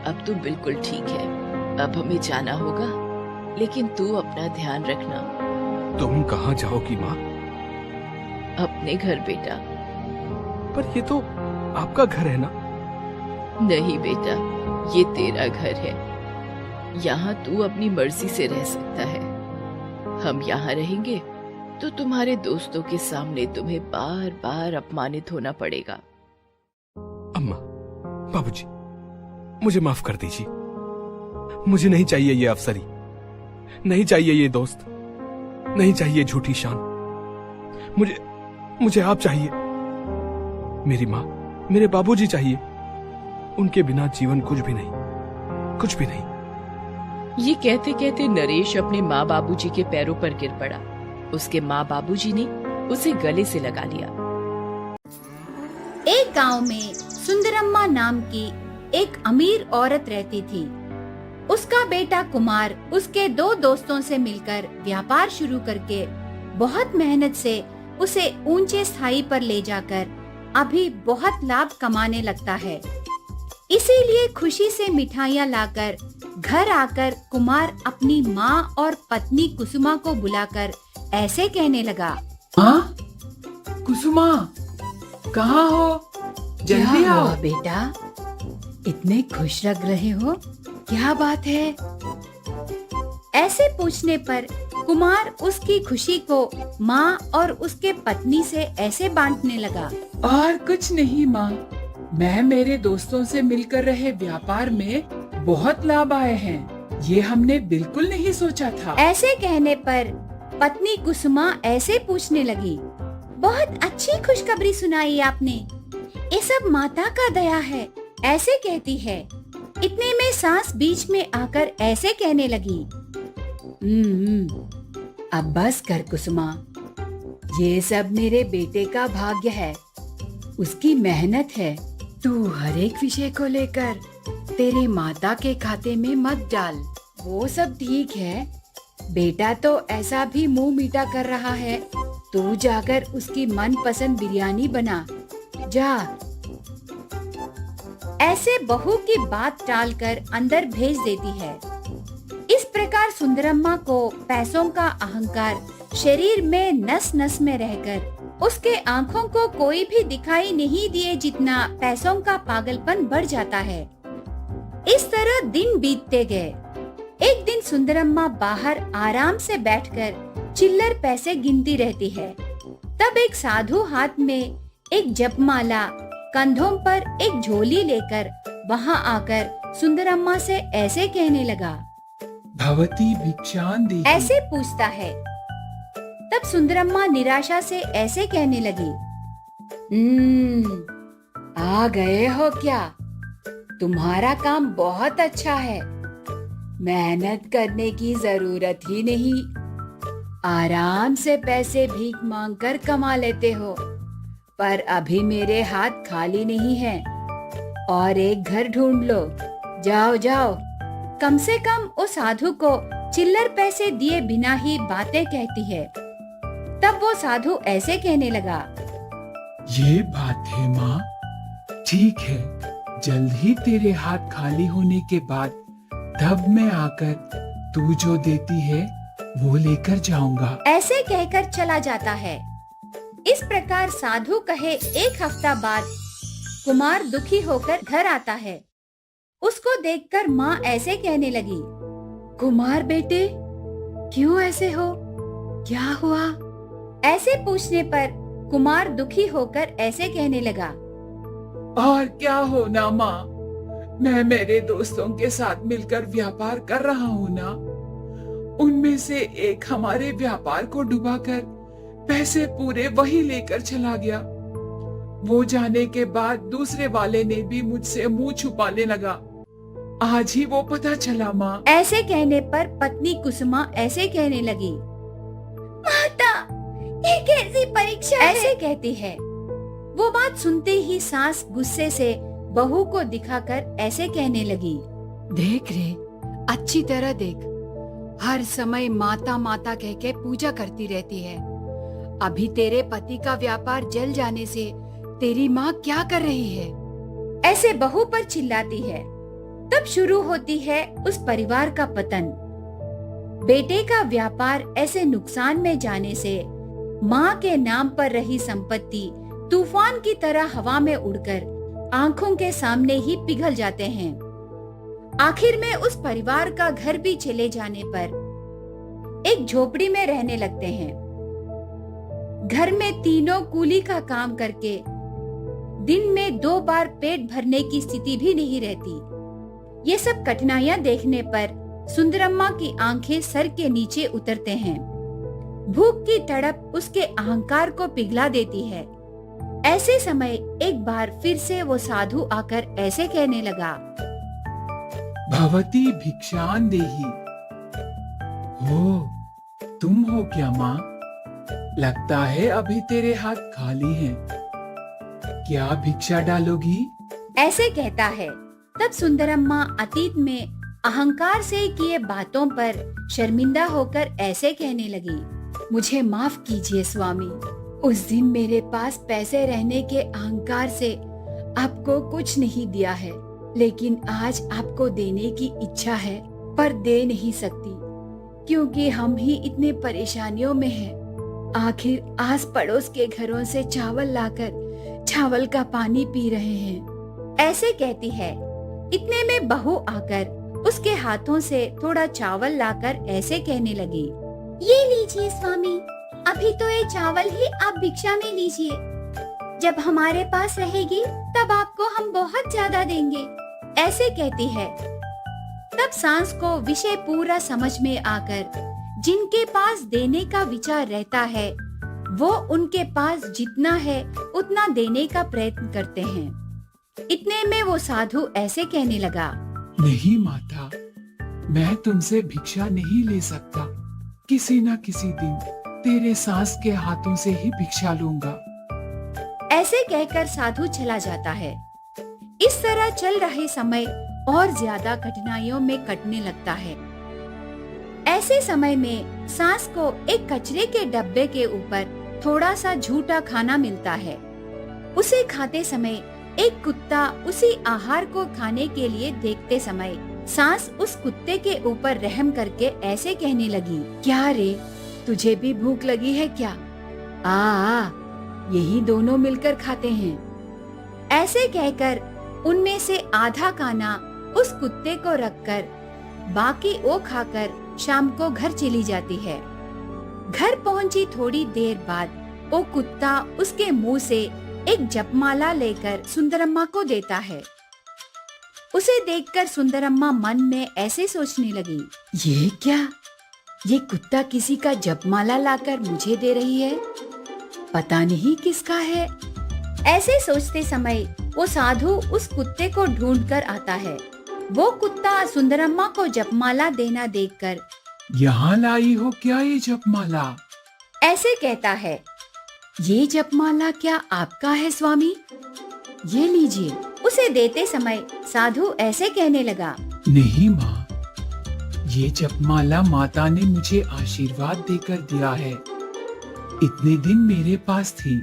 Speaker 1: अब तू बिल्कुल ठीक है, अब हमें जाना होगा, लेकिन तू अपना ध्यान रखना।
Speaker 2: तुम कहाँ जाओगी माँ?
Speaker 1: अपने घर बेटा।
Speaker 2: पर ये तो आपका घर है ना?
Speaker 1: नहीं बेटा, ये तेरा घर है। यहाँ तू अपनी मर्जी से रह सकता है। हम यहाँ रहेंगे तो तुम्हारे दोस्तों के सामने तुम्हें बार बार अपमानित होना पड़ेगा।
Speaker 2: अम्मा, बाबूजी, मुझे माफ कर दीजिए। मुझे नहीं चाहिए ये अफसरी, नहीं चाहिए ये दोस्त, नहीं चाहिए झूठी शान। मुझे आप चाहिए। मेरी माँ, मेरे बाबूजी चाहिए। उनके बिना जीवन कुछ भी नहीं, कुछ भी नहीं।
Speaker 1: ये कहते कहते नरेश अपने माँ बाबूजी के पैरों पर गिर पड़ा। उसके माँ बाबूजी ने उसे गले से लगा लिया।
Speaker 4: एक गांव में सुंदरम्मा नाम की एक अमीर औरत रहती थी। उसका बेटा कुमार उसके 2 दोस्तों से मिलकर व्यापार शुरू करके बहुत मेहनत से उसे ऊंचे स्थाई पर ले जाकर अभी बहुत लाभ कमाने लगता है। इसीलिए खुशी से मिठाइयाँ लाकर घर आकर कुमार अपनी माँ और पत्नी कुसुमा को बुलाकर ऐसे कहने लगा,
Speaker 5: हाँ कुसुमा, कहाँ हो? जल्दी आओ।
Speaker 4: बेटा, इतने खुश लग रहे हो, क्या बात है? ऐसे पूछने पर कुमार उसकी खुशी को माँ और उसके पत्नी से ऐसे बांटने लगा।
Speaker 5: और कुछ नहीं माँ, मैं मेरे दोस्तों से मिलकर रहे व्यापार में बहुत लाभ आए हैं। ये हमने बिल्कुल नहीं सोचा था।
Speaker 4: ऐसे कहने पर पत्नी कुसुमा ऐसे पूछने लगी, बहुत अच्छी खुशखबरी सुनाई आपने। ये सब माता का दया है, ऐसे कहती है। इतने में सास बीच में आकर ऐसे कहने लगी, अब बस कर कुसुमा, ये सब मेरे बेटे का भाग्य है, उसकी मेहनत है। तू हर एक विषय को लेकर तेरे माता के खाते में मत डाल। वो सब ठीक है, बेटा तो ऐसा भी मुंह मीठा कर रहा है। तू जाकर उसकी मनपसंद बिरयानी बना, जा। ऐसे बहू की बात टालकर अंदर भेज देती है। इस प्रकार सुंदरम्मा को पैसों का अहंकार शरीर में नस नस में रहकर उसके आंखों को कोई भी दिखाई नहीं दिए जितना पैसों का पागलपन बढ़ जाता है। इस तरह दिन बीतते गए। एक दिन सुंदरम्मा बाहर आराम से बैठकर चिल्लर पैसे गिनती रहती है। तब एक साधु हाथ में एक जपमाला, कंधों पर एक झोली लेकर वहां आकर सुंदरम्मा से ऐसे कहने लगा,
Speaker 5: भवती भिक्षान देहि।
Speaker 4: ऐसे पूछता है। तब सुंदरम्मा निराशा से ऐसे कहने लगी, आ गए हो क्या? तुम्हारा काम बहुत अच्छा है। मेहनत करने की जरूरत ही नहीं, आराम से पैसे भीख मांगकर कमा लेते हो। पर अभी मेरे हाथ खाली नहीं है, और एक घर ढूंढ लो। जाओ जाओ। कम से कम उस साधु को चिल्लर पैसे दिए बिना ही बातें कहती है। तब वो साधु ऐसे कहने लगा,
Speaker 5: ये बात है माँ, ठीक है, जल्द ही तेरे हाथ खाली होने के बाद तब मैं आकर तू जो देती है वो लेकर जाऊंगा।
Speaker 4: ऐसे कहकर चला जाता है। इस प्रकार साधु कहे 1 हफ्ता बाद कुमार दुखी होकर घर आता है। उसको देखकर माँ ऐसे कहने लगी, कुमार बेटे, क्यों ऐसे हो, क्या हुआ? ऐसे पूछने पर कुमार दुखी होकर ऐसे कहने लगा,
Speaker 5: और क्या हो ना माँ, मैं मेरे दोस्तों के साथ मिलकर व्यापार कर रहा हूँ ना, उनमें से एक हमारे व्यापार को डुबाकर पैसे पूरे वही लेकर चला गया। वो जाने के बाद दूसरे वाले ने भी मुझसे मुंह छुपाने लगा। आज ही वो पता चला माँ।
Speaker 4: ऐसे कहने पर पत्नी कुसुमा ऐसे कहने लगी, माता, ये कैसी परीक्षा है? ऐसे कहती है। वो बात सुनते ही सास गुस्से से बहू को दिखाकर ऐसे कहने लगी,
Speaker 6: देख रे, अच्छी तरह देख, हर समय माता माता कह के पूजा करती रहती है। अभी तेरे पति का व्यापार जल जाने से तेरी माँ क्या कर रही है?
Speaker 4: ऐसे बहू पर चिल्लाती है। तब शुरू होती है उस परिवार का पतन। बेटे का व्यापार ऐसे नुकसान में जाने से माँ के नाम पर रही संपत्ति तूफान की तरह हवा में उड़कर आंखों के सामने ही पिघल जाते हैं। आखिर में उस परिवार का घर भी चले जाने पर एक झोपड़ी में रहने लगते हैं। घर में तीनों कूली का काम करके दिन में 2 बार पेट भरने की स्थिति भी नहीं रहती। ये सब कठिनाइयां देखने पर सुंदरम्मा की आंखें सर के नीचे उतरते हैं। भूख की तड़प उसके अहंकार को पिघला देती है। ऐसे समय एक बार फिर से वो साधु आकर ऐसे कहने लगा,
Speaker 5: भवती भिक्षान देही। हो, तुम हो क्या माँ? लगता है अभी तेरे हाथ खाली हैं। क्या भिक्षा डालोगी?
Speaker 4: ऐसे कहता है। तब सुंदरम्मा अतीत में अहंकार से किए बातों पर शर्मिंदा होकर ऐसे कहने लगी,
Speaker 6: मुझे माफ कीजिए स्वामी, उस दिन मेरे पास पैसे रहने के अहंकार से आपको कुछ नहीं दिया है, लेकिन आज आपको देने की इच्छा है पर दे नहीं सकती, क्योंकि हम ही इतने परेशानियों में हैं। आखिर आस पड़ोस के घरों से चावल लाकर चावल का पानी पी रहे हैं।
Speaker 4: ऐसे कहती है। इतने में बहू आकर उसके हाथों से थोड़ा चावल लाकर ऐसे कहने लगी, ये लीजिए स्वामी, अभी तो ये चावल ही आप भिक्षा में लीजिए। जब हमारे पास रहेगी तब आपको हम बहुत ज्यादा देंगे। ऐसे कहती है। तब सांस को विषय पूरा समझ में आकर जिनके पास देने का विचार रहता है वो उनके पास जितना है उतना देने का प्रयत्न करते हैं। इतने में वो साधु ऐसे कहने लगा,
Speaker 5: नहीं माता, मैं तुमसे भिक्षा नहीं ले सकता। किसी न किसी दिन तेरे सास के हाथों से ही भिक्षा लूंगा।
Speaker 4: ऐसे कहकर साधु चला जाता है। इस तरह चल रहे समय और ज्यादा कठिनाइयों में कटने लगता है। ऐसे समय में सास को एक कचरे के डब्बे के ऊपर थोड़ा सा झूठा खाना मिलता है। उसे खाते समय एक कुत्ता उसी आहार को खाने के लिए देखते समय सास उस कुत्ते के ऊपर रहम करके ऐसे कहने लगी,
Speaker 6: क्या रे, तुझे भी भूख लगी है क्या? आ, यही दोनों मिलकर खाते हैं।
Speaker 4: ऐसे कहकर उनमें से आधा खाना उस कुत्ते को रखकर बाकी वो खाकर शाम को घर चली जाती है। घर पहुंची थोड़ी देर बाद वो कुत्ता उसके मुंह से एक जपमाला लेकर सुंदरम्मा को देता है। उसे देखकर सुंदरम्मा मन में ऐसे सोचने लगी,
Speaker 6: ये क्या? ये कुत्ता किसी का जपमाला लाकर मुझे दे रही है, पता नहीं किसका है।
Speaker 4: ऐसे सोचते समय वो साधु उस कुत्ते को ढूंढकर आता है। वो कुत्ता सुंदरम्मा को जपमाला देना देखकर
Speaker 5: यहाँ लाई हो क्या ये जपमाला?
Speaker 4: ऐसे कहता है।
Speaker 6: ये जपमाला क्या आपका है स्वामी? ये लीजिए।
Speaker 4: उसे देते समय साधु ऐसे कहने लगा।
Speaker 5: नहीं माँ, ये जपमाला माता ने मुझे आशीर्वाद देकर दिया है। इतने दिन मेरे पास थी,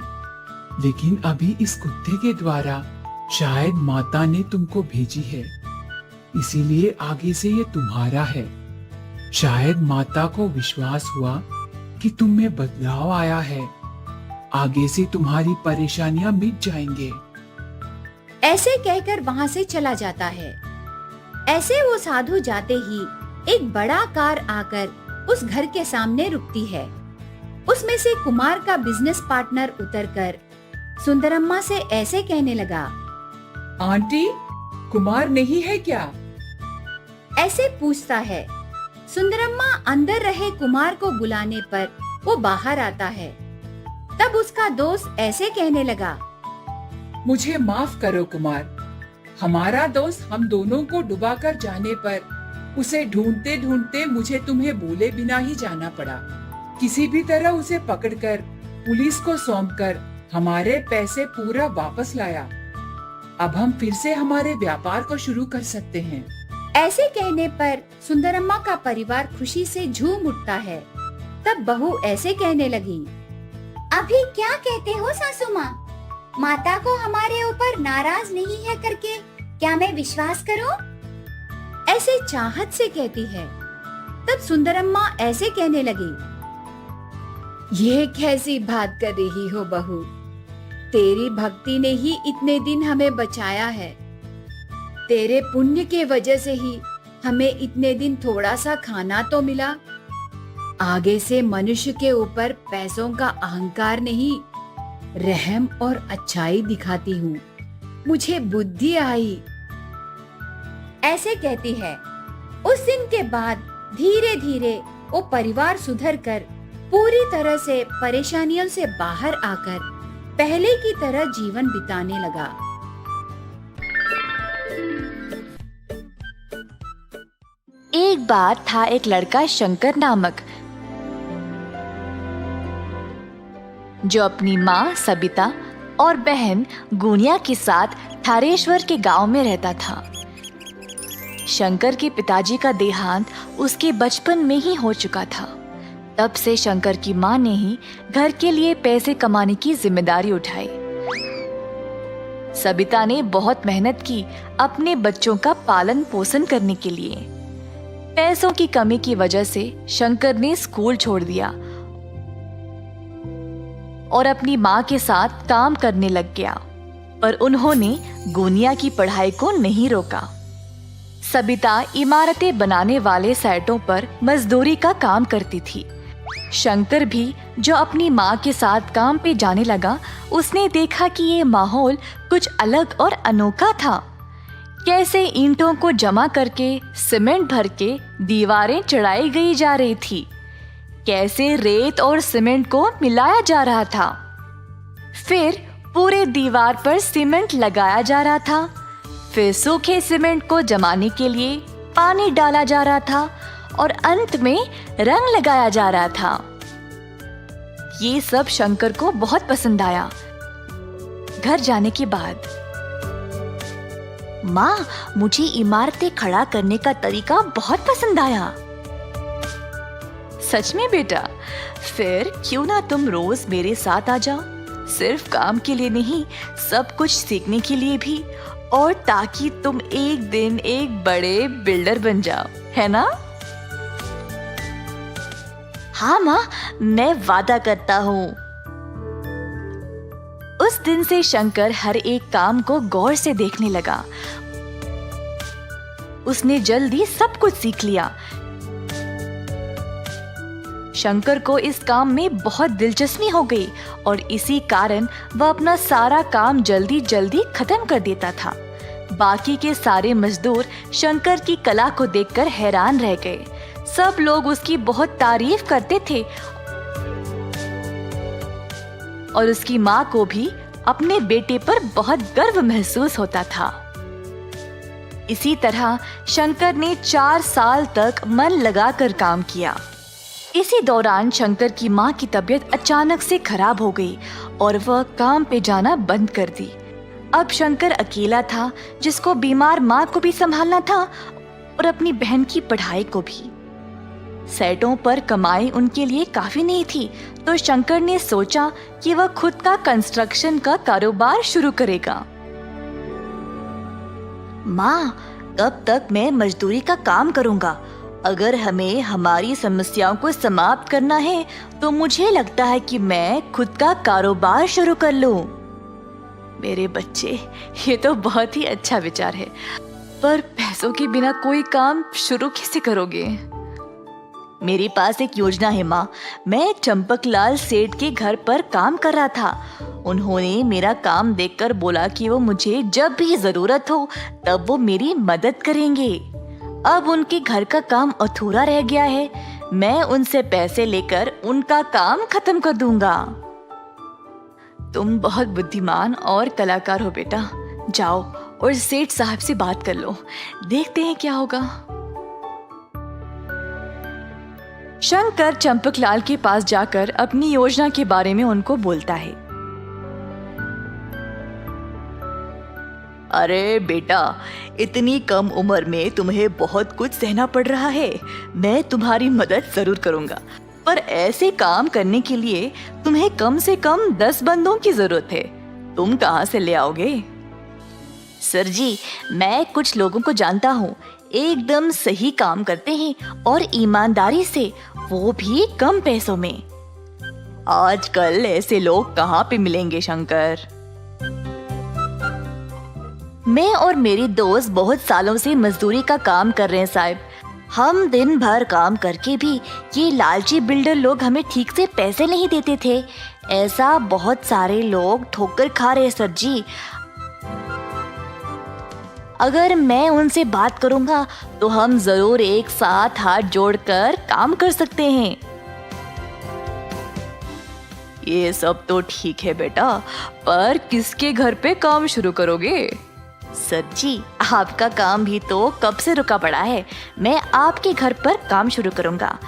Speaker 5: लेकिन अभी इस कुत्ते के द्वारा शायद माता ने तुमको भेजी है, इसीलिए आगे से ये तुम्हारा है। शायद माता को विश्वास हुआ कि तुम में बदलाव आया है, आगे से तुम्हारी परेशानियां मिट जाएंगे।
Speaker 4: ऐसे कहकर वहाँ से चला जाता है। ऐसे वो साधु जाते ही एक बड़ा कार आकर उस घर के सामने रुकती है। उसमें से कुमार का बिजनेस पार्टनर उतरकर सुंदरम्मा से ऐसे कहने लगा।
Speaker 5: आंटी, कुमार नहीं है क्या?
Speaker 4: ऐसे पूछता है। सुंदरम्मा अंदर रहे कुमार को बुलाने पर वो बाहर आता है। तब उसका दोस्त ऐसे कहने लगा।
Speaker 5: मुझे माफ करो कुमार, हमारा दोस्त हम दोनों को डुबा कर जाने पर उसे ढूंढते ढूंढते मुझे तुम्हें बोले बिना ही जाना पड़ा। किसी भी तरह उसे पकड़कर पुलिस को सौंपकर हमारे पैसे पूरा वापस लाया। अब हम फिर से हमारे व्यापार को शुरू कर सकते हैं।
Speaker 4: ऐसे कहने पर सुंदरम्मा का परिवार खुशी से झूम उठता है। तब बहू ऐसे कहने लगी।
Speaker 7: अभी क्या कहते हो सासू माँ? माता को हमारे ऊपर नाराज नहीं है करके क्या मैं विश्वास करूं?
Speaker 4: ऐसे चाहत से कहती है। तब सुंदरम्मा ऐसे कहने लगी।
Speaker 6: ये कैसी बात कर रही हो बहू? तेरी भक्ति ने ही इतने दिन हमें बचाया है। तेरे पुण्य के वजह से ही हमें इतने दिन थोड़ा सा खाना तो मिला। आगे से मनुष्य के ऊपर पैसों का अहंकार नहीं, रहम और अच्छाई दिखाती हूँ। मुझे बुद्धि आई।
Speaker 4: ऐसे कहती है। उस दिन के बाद धीरे धीरे वो परिवार सुधर कर पूरी तरह से परेशानियों से बाहर आकर पहले की तरह जीवन बिताने लगा।
Speaker 8: एक बार था एक लड़का शंकर नामक, जो अपनी माँ सबिता और बहन गुनिया के साथ थारेश्वर के गांव में रहता था। शंकर के पिताजी का देहांत उसके बचपन में ही हो चुका था। तब से शंकर की माँ ने ही घर के लिए पैसे कमाने की जिम्मेदारी उठाई। सबिता ने बहुत मेहनत की अपने बच्चों का पालन पोषण करने के लिए। पैसों की कमी की वजह से शंकर ने स्कूल छोड़ दिया और अपनी माँ के साथ काम करने लग गया, पर उन्होंने गुनिया की पढ़ाई को नहीं रोका। सबिता इमारतें बनाने वाले साइटों पर मजदूरी का काम करती थी। शंकर भी जो अपनी माँ के साथ काम पे जाने लगा, उसने देखा कि ये माहौल कुछ अलग और अनोखा था। कैसे ईंटों को जमा करके सीमेंट भर के दीवारें चढ़ाई गई जा रही थी, कैसे रेत और सीमेंट को मिलाया जा रहा था, फिर पूरे दीवार पर सीमेंट लगाया जा रहा था, फिर सूखे सीमेंट को जमाने के लिए पानी डाला जा रहा था और अंत में रंग लगाया जा रहा था। ये सब शंकर को बहुत पसंद आया। घर जाने के बाद,
Speaker 7: माँ, मुझे इमारतें खड़ा करने का तरीका बहुत पसंद आया।
Speaker 8: सच में बेटा? फिर क्यों ना तुम रोज मेरे साथ आ जाओ, सिर्फ काम के लिए नहीं, सब कुछ सीखने के लिए भी, और ताकि तुम एक दिन एक बड़े बिल्डर बन जाओ, है ना?
Speaker 7: हाँ माँ, मैं वादा करता हूँ।
Speaker 8: उस दिन से शंकर हर एक काम को गौर से देखने लगा। उसने जल्दी सब कुछ सीख लिया। शंकर को इस काम में बहुत दिलचस्पी हो गई और इसी कारण वह अपना सारा काम जल्दी जल्दी खत्म कर देता था। बाकी के सारे मजदूर शंकर की कला को देखकर हैरान रह गए। सब लोग उसकी बहुत तारीफ करते थे और उसकी माँ को भी अपने बेटे पर बहुत गर्व महसूस होता था। इसी तरह शंकर ने 4 साल तक मन लगाकर काम किया। इसी दौरान शंकर की माँ की तबीयत अचानक से खराब हो गई और वह काम पे जाना बंद कर दी। अब शंकर अकेला था, जिसको बीमार माँ को भी संभालना था और अपनी बहन की पढ़ाई को भी। सेटों पर कमाई उनके लिए काफी नहीं थी, तो शंकर ने सोचा कि वह खुद का कंस्ट्रक्शन का कारोबार शुरू करेगा। माँ, कब तक मैं मजदूरी का काम करूंगा? अगर हमें हमारी समस्याओं को समाप्त करना है तो मुझे लगता है कि मैं खुद का कारोबार शुरू कर लूं। मेरे बच्चे, ये तो बहुत ही अच्छा विचार है, पर पैसों के बिना कोई काम शुरू कैसे करोगे? मेरे पास एक योजना है माँ। मैं चंपकलाल सेठ के घर पर काम कर रहा था। उन्होंने मेरा काम देखकर बोला कि वो मुझे जब भी जरूरत हो तब वो मेरी मदद करेंगे। अब उनके घर का काम अधूरा रह गया है। मैं उनसे पैसे लेकर उनका काम खत्म कर दूंगा। तुम बहुत बुद्धिमान और कलाकार हो बेटा। जाओ और सेठ साहब से बात कर लो, देखते हैं क्या होगा। शंकर चंपकलाल के पास जाकर अपनी योजना के बारे में उनको बोलता है। अरे बेटा, इतनी कम उम्र में तुम्हें बहुत कुछ सहना पड़ रहा है। मैं तुम्हारी मदद जरूर करूंगा, पर ऐसे काम करने के लिए तुम्हें कम से कम 10 बंदों की जरूरत है। तुम कहाँ से ले आओगे? सर जी, मैं कुछ लोगों को जानता हूँ, एकदम सही काम करते हैं और ईमानदारी से, वो भी कम पैसों में। आजकल ऐसे लोग कहाँ पे मिलेंगे शंकर? मैं और मेरी दोस्त बहुत सालों से मजदूरी का काम कर रहे हैं साहब। हम दिन भर काम करके भी ये लालची बिल्डर लोग हमें ठीक से पैसे नहीं देते थे। ऐसा बहुत सारे लोग ठोकर खा रहे हैं सर जी। अगर मैं उनसे बात करूंगा तो हम जरूर एक साथ हाथ जोड़कर काम कर सकते हैं। ये सब तो ठीक है बेटा, पर किसके घर पे काम शुरू करोगे? सर जी, आपका काम भी तो कब से रुका पड़ा है। मैं आपके घर पर काम शुरू करूंगा।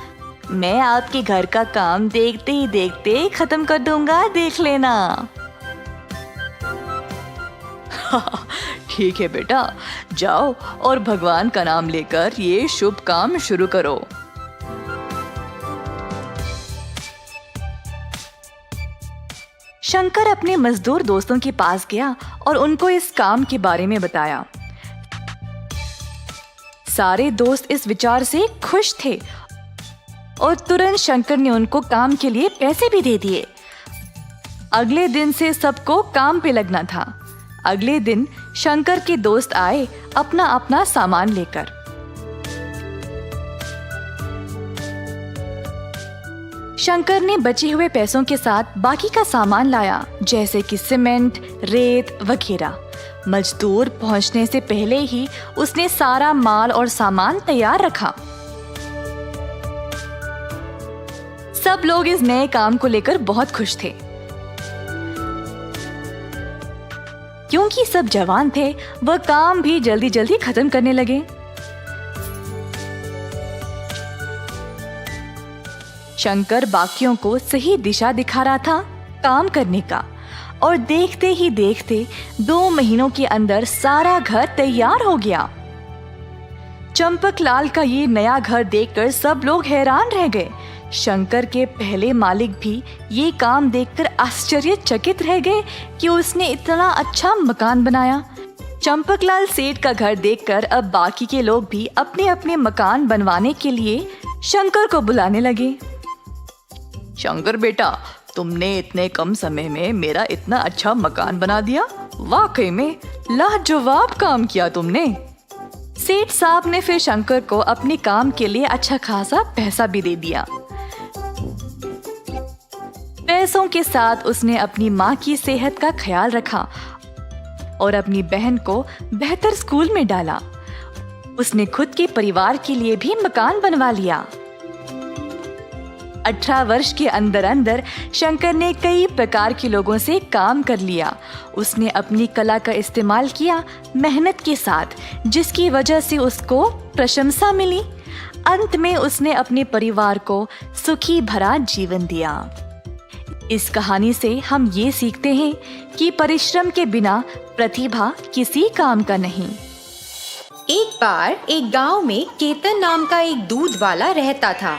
Speaker 8: मैं आपके घर का काम देखते ही देखते खत्म कर दूंगा, देख लेना। ठीक है बेटा, जाओ और भगवान का नाम लेकर ये शुभ काम शुरू करो। शंकर अपने मजदूर दोस्तों के पास गया और उनको इस काम के बारे में बताया। सारे दोस्त इस विचार से खुश थे और तुरंत शंकर ने उनको काम के लिए पैसे भी दे दिए। अगले दिन से सबको काम पे लगना था। अगले दिन शंकर के दोस्त आए अपना अपना सामान लेकर। शंकर ने बचे हुए पैसों के साथ बाकी का सामान लाया, जैसे कि सीमेंट, रेत वगैरह। मजदूर पहुंचने से पहले ही उसने सारा माल और सामान तैयार रखा। सब लोग इस नए काम को लेकर बहुत खुश थे। क्योंकि सब जवान थे, वह काम भी जल्दी जल्दी खत्म करने लगे। शंकर बाकियों को सही दिशा दिखा रहा था काम करने का, और देखते ही देखते 2 महीनों के अंदर सारा घर तैयार हो गया। चंपकलाल का ये नया घर देखकर सब लोग हैरान रह गए। शंकर के पहले मालिक भी ये काम देखकर आश्चर्यचकित रह गए कि उसने इतना अच्छा मकान बनाया। चंपकलाल सेठ का घर देखकर अब बाकी के लोग भी अपने अपने मकान बनवाने के लिए शंकर को बुलाने लगे। शंकर बेटा, तुमने इतने कम समय में मेरा इतना अच्छा मकान बना दिया। वाकई में लाजवाब काम किया तुमने। सेठ साहब ने फिर शंकर को अपने काम के लिए अच्छा खासा पैसा भी दे दिया। पैसों के साथ उसने अपनी माँ की सेहत का ख्याल रखा और अपनी बहन को बेहतर स्कूल में डाला। उसने खुद के परिवार के लिए भी मकान बनवा लिया। 18 वर्ष के अंदर अंदर शंकर ने कई प्रकार के लोगों से काम कर लिया। उसने अपनी कला का इस्तेमाल किया मेहनत के साथ, जिसकी वजह से उसको प्रशंसा मिली। अंत में उसने अपने परिवार को सुखी भरा जीवन दिया। इस कहानी से हम ये सीखते हैं कि परिश्रम के बिना प्रतिभा किसी काम का नहीं।
Speaker 9: एक बार एक गांव में केतन नाम का एक दूध वाला रहता था।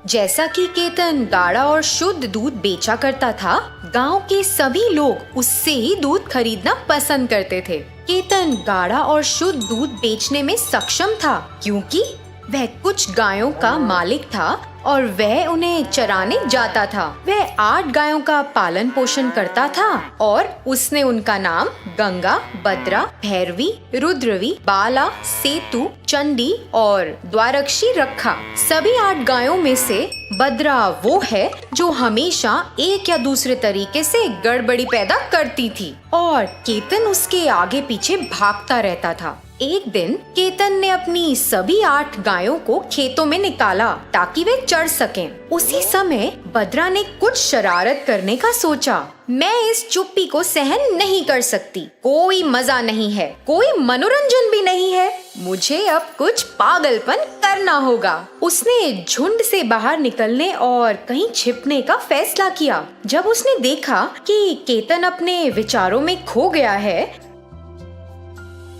Speaker 9: जैसा कि केतन गाढ़ा और शुद्ध दूध बेचा करता था, गांव के सभी लोग उससे ही दूध खरीदना पसंद करते थे। केतन गाढ़ा और शुद्ध दूध बेचने में सक्षम था, क्योंकि वह कुछ गायों का मालिक था और वह उन्हें चराने जाता था। वह 8 गायों का पालन पोषण करता था और उसने उनका नाम गंगा, भद्रा, भैरवी, रुद्रवी, बाला, सेतु, चंडी और द्वारक्षी रखा। सभी 8 गायों में से भद्रा वो है जो हमेशा एक या दूसरे तरीके से गड़बड़ी पैदा करती थी और केतन उसके आगे पीछे भागता रहता था। एक दिन केतन ने अपनी सभी 8 गायों को खेतों में निकाला ताकि वे चर सकें। उसी समय भद्रा ने कुछ शरारत करने का सोचा। मैं इस चुप्पी को सहन नहीं कर सकती। कोई मजा नहीं है, कोई मनोरंजन भी नहीं है। मुझे अब कुछ पागलपन करना होगा। उसने झुंड से बाहर निकलने और कहीं छिपने का फैसला किया। जब उसने देखा कि केतन अपने विचारों में खो गया है,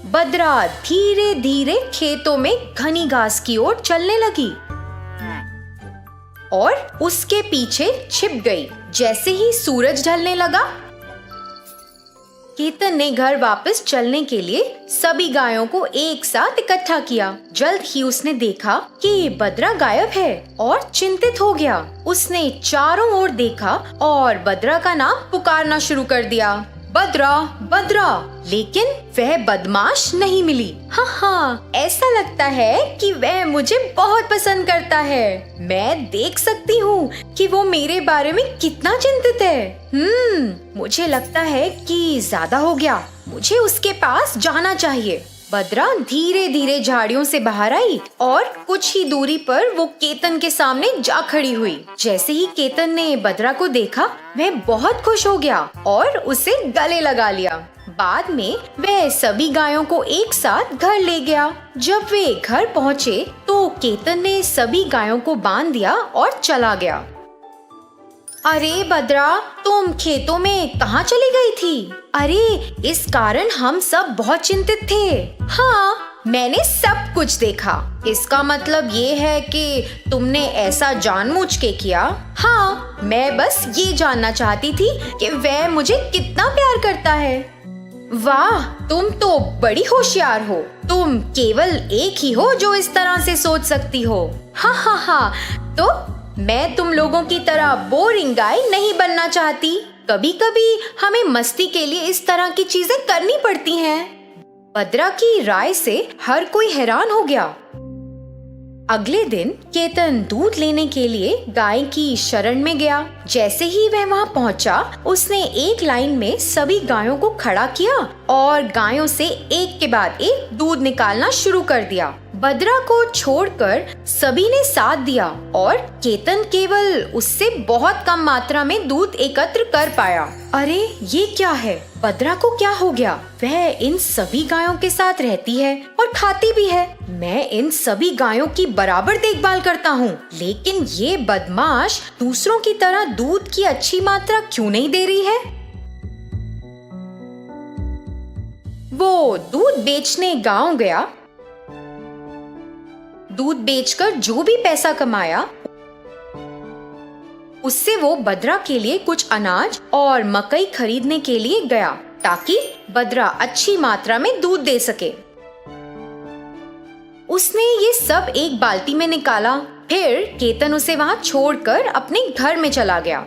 Speaker 9: भद्रा धीरे धीरे खेतों में घनी घास की ओर चलने लगी और उसके पीछे छिप गई। जैसे ही सूरज ढलने लगा, केतन ने घर वापस चलने के लिए सभी गायों को एक साथ इकट्ठा किया। जल्द ही उसने देखा कि भद्रा गायब है और चिंतित हो गया। उसने चारों ओर देखा और भद्रा का नाम पुकारना शुरू कर दिया, भद्रा, भद्रा। लेकिन वह बदमाश नहीं मिली। हाँ, ऐसा लगता है कि वह मुझे बहुत पसंद करता है। मैं देख सकती हूँ कि वो मेरे बारे में कितना चिंतित है। मुझे लगता है कि ज्यादा हो गया। मुझे उसके पास जाना चाहिए। भद्रा धीरे धीरे झाड़ियों से बाहर आई और कुछ ही दूरी पर वो केतन के सामने जा खड़ी हुई। जैसे ही केतन ने भद्रा को देखा, वह बहुत खुश हो गया और उसे गले लगा लिया। बाद में वह सभी गायों को एक साथ घर ले गया। जब वे घर पहुँचे तो केतन ने सभी गायों को बांध दिया और चला गया। अरे भद्रा, तुम खेतों में कहाँ चली गई थी? अरे, इस कारण हम सब बहुत चिंतित थे। हाँ, मैंने सब कुछ देखा। इसका मतलब ये है कि तुमने ऐसा जानबूझ के किया? हाँ, मैं बस ये जानना चाहती थी कि वह मुझे कितना प्यार करता है। वाह, तुम तो बड़ी होशियार हो। तुम केवल एक ही हो जो इस तरह से सोच सकती हो। हाँ, तो मैं तुम लोगों की तरह बोरिंग गाय नहीं बनना चाहती। कभी कभी हमें मस्ती के लिए इस तरह की चीजें करनी पड़ती हैं। भद्रा की राय से हर कोई हैरान हो गया। अगले दिन केतन दूध लेने के लिए गाय की शरण में गया। जैसे ही वह वहां पहुंचा, उसने एक लाइन में सभी गायों को खड़ा किया और गायों से एक के बाद एक दूध निकालना शुरू कर दिया। भद्रा को छोड़कर सभी ने साथ दिया और केतन केवल उससे बहुत कम मात्रा में दूध एकत्र कर पाया। अरे, ये क्या है? भद्रा को क्या हो गया? वह इन सभी गायों के साथ रहती है और खाती भी है। मैं इन सभी गायों की बराबर देखभाल करता हूँ, लेकिन ये बदमाश दूसरों की तरह दूध की अच्छी मात्रा क्यों नहीं दे रही है? वो दूध बेचने गांव गया। दूध बेचकर जो भी पैसा कमाया, उससे वो भद्रा के लिए कुछ अनाज और मकई खरीदने के लिए गया ताकि भद्रा अच्छी मात्रा में दूध दे सके। उसने ये सब एक बाल्टी में निकाला। फिर केतन उसे वहां छोड़कर अपने घर में चला गया।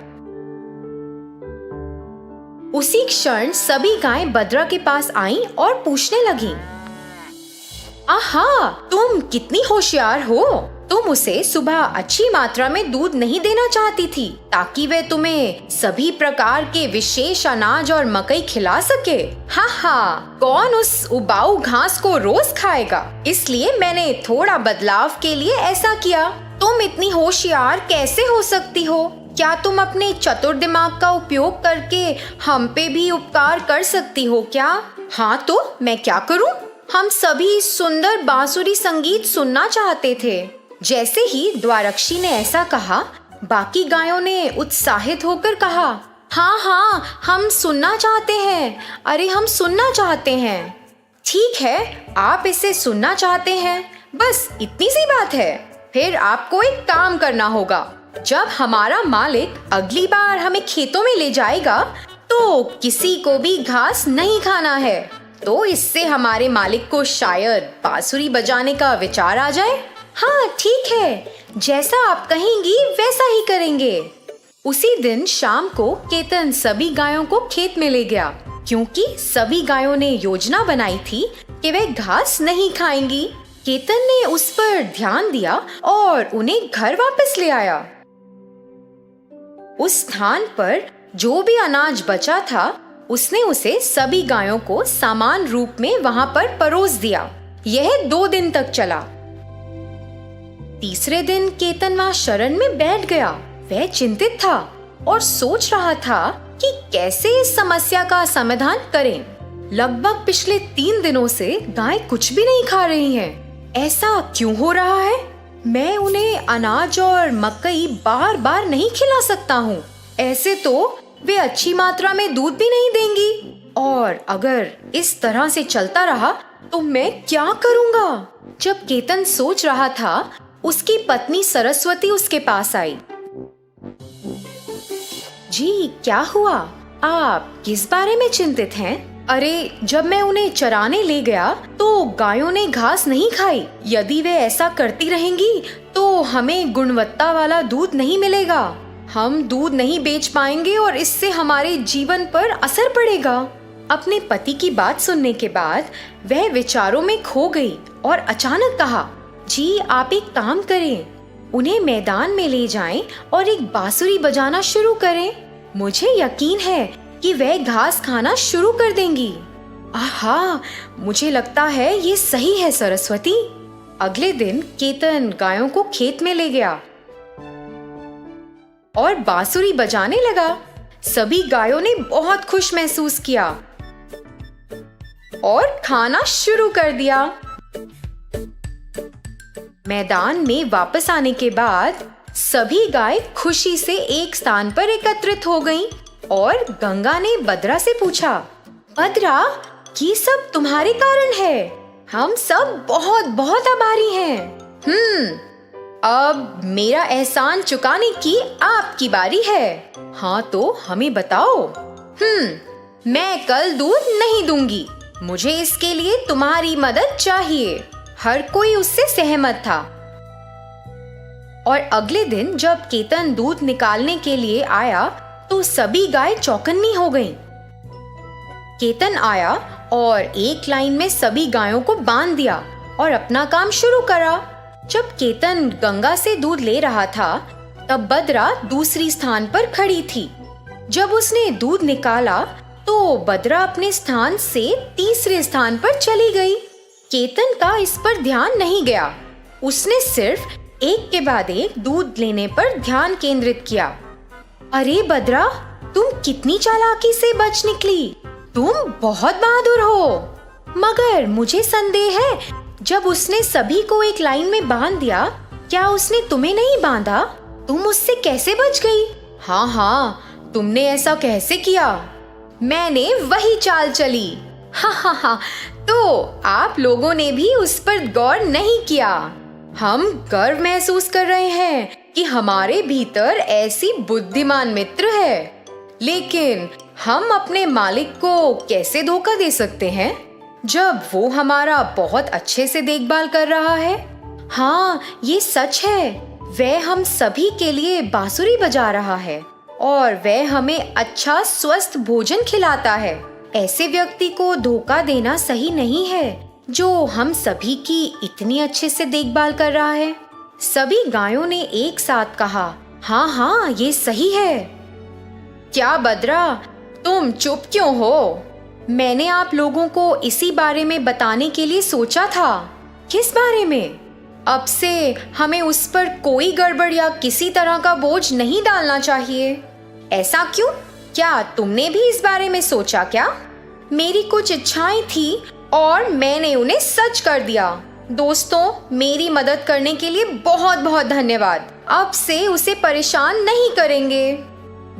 Speaker 9: उसी क्षण सभी गायें भद्रा के पास आईं और पूछने लगीं, आहा, तुम कितनी होशियार हो। तुम उसे सुबह अच्छी मात्रा में दूध नहीं देना चाहती थी ताकि वह तुम्हें सभी प्रकार के विशेष अनाज और मकई खिला सके। हाँ, कौन उस उबाऊ घास को रोज खाएगा? इसलिए मैंने थोड़ा बदलाव के लिए ऐसा किया। तुम इतनी होशियार कैसे हो सकती हो? क्या तुम अपने चतुर दिमाग का उपयोग करके हम पे भी उपकार कर सकती हो क्या? हाँ तो मैं क्या करूं? हम सभी सुंदर बांसुरी संगीत सुनना चाहते थे। जैसे ही द्वारक्षी ने ऐसा कहा, बाकी गायों ने उत्साहित होकर कहा, हाँ हाँ, हम सुनना चाहते हैं। अरे हम सुनना चाहते हैं। ठीक है, आप इसे सुनना चाहते हैं, बस इतनी सी बात है। फिर आपको एक काम करना होगा। जब हमारा मालिक अगली बार हमें खेतों में ले जाएगा तो किसी को भी घास नहीं खाना है। तो इससे हमारे मालिक को शायद बांसुरी बजाने का विचार आ जाए। हाँ ठीक है, जैसा आप कहेंगी वैसा ही करेंगे। उसी दिन शाम को केतन सभी गायों को खेत में ले गया, क्योंकि सभी गायों ने योजना बनाई थी कि वे घास नहीं खाएंगी। केतन ने उस पर ध्यान दिया और उन्हें घर वापस ले आया। उस स्थान पर जो भी अनाज बचा था, उसने उसे सभी गायों को समान रूप में वहां पर परोस दिया। यह 2 दिन तक चला। तीसरे दिन केतन वहां शरण में बैठ गया। वह चिंतित था और सोच रहा था कि कैसे इस समस्या का समाधान करें। लगभग पिछले 3 दिनों से गाय कुछ भी नहीं खा रही हैं। ऐसा क्यों हो रहा है? मैं उन्हें अनाज और मकई बार बार नहीं खिला सकता हूँ। ऐसे तो वे अच्छी मात्रा में दूध भी नहीं देंगी, और अगर इस तरह से चलता रहा तो मैं क्या करूँगा? जब केतन सोच रहा था, उसकी पत्नी सरस्वती उसके पास आई। जी क्या हुआ? आप किस बारे में चिंतित हैं? अरे जब मैं उन्हें चराने ले गया तो गायों ने घास नहीं खाई। यदि वे ऐसा करती रहेंगी तो हमें गुणवत्ता वाला दूध नहीं मिलेगा। हम दूध नहीं बेच पाएंगे और इससे हमारे जीवन पर असर पड़ेगा। अपने पति की बात सुनने के बाद वह विचारों में खो गई और अचानक कहा, जी आप एक काम करें, उन्हें मैदान में ले जाएं और एक बांसुरी बजाना शुरू करें। मुझे यकीन है कि वह घास खाना शुरू कर देंगी। आहा, मुझे लगता है ये सही है सरस्वती। अगले दिन केतन गायों को खेत में ले गया और बांसुरी बजाने लगा। सभी गायों ने बहुत खुश महसूस किया और खाना शुरू कर दिया। मैदान में वापस आने के बाद सभी गाय खुशी से एक स्थान पर एकत्रित हो गईं और गंगा ने बद्रा से पूछा, बद्रा, ये सब तुम्हारे कारण है। हम सब बहुत बहुत आभारी हैं। अब मेरा एहसान चुकाने की आपकी बारी है। हाँ तो हमें बताओ। मैं कल दूध नहीं दूंगी। मुझे इसके लिए तुम्हारी मदद चाहिए। हर कोई उससे सहमत था। और अगले दिन जब केतन दूध निकालने के लिए आया तो सभी गाय चौकन्नी हो गईं। केतन आया और एक लाइन में सभी गायों को बांध दिया और अपना काम शुरू करा। जब केतन गंगा से दूध ले रहा था, तब बद्रा दूसरी स्थान पर खड़ी थी। जब उसने दूध निकाला तो बद्रा अपने स्थान से तीसरे स्थान पर चली गई। केतन का इस पर ध्यान नहीं गया। उसने सिर्फ एक के बाद एक दूध लेने पर ध्यान केंद्रित किया। अरे बद्रा, तुम कितनी चालाकी से बच निकली। तुम बहुत बहादुर हो। मगर मुझे संदेह है, जब उसने सभी को एक लाइन में बांध दिया, क्या उसने तुम्हें नहीं बांधा? तुम उससे कैसे बच गई? हाँ, तुमने ऐसा कैसे किया? मैंने वही चाल चली। हाँ, तो आप लोगों ने भी उस पर गौर नहीं किया। हम गर्व महसूस कर रहे हैं कि हमारे भीतर ऐसी बुद्धिमान मित्र है, लेकिन हम अपने मालिक को कैसे धोखा दे सकते हैं जब वो हमारा बहुत अच्छे से देखभाल कर रहा है? हाँ, ये सच है। वह हम सभी के लिए बांसुरी बजा रहा है और वह हमें अच्छा स्वस्थ भोजन खिलाता है। ऐसे व्यक्ति को धोखा देना सही नहीं है जो हम सभी की इतनी अच्छे से देखभाल कर रहा है। सभी गायों ने एक साथ कहा, हाँ, ये सही है। क्या बद्रा, तुम चुप क्यों हो? मैंने आप लोगों को इसी बारे में बताने के लिए सोचा था। किस बारे में? अब से हमें उस पर कोई गड़बड़ या किसी तरह का बोझ नहीं डालना चाहिए। ऐसा क्यों? क्या तुमने भी इस बारे में सोचा क्या? मेरी कुछ इच्छाएं थी और मैंने उन्हें सच कर दिया। दोस्तों, मेरी मदद करने के लिए बहुत बहुत धन्यवाद। अब से उसे परेशान नहीं करेंगे।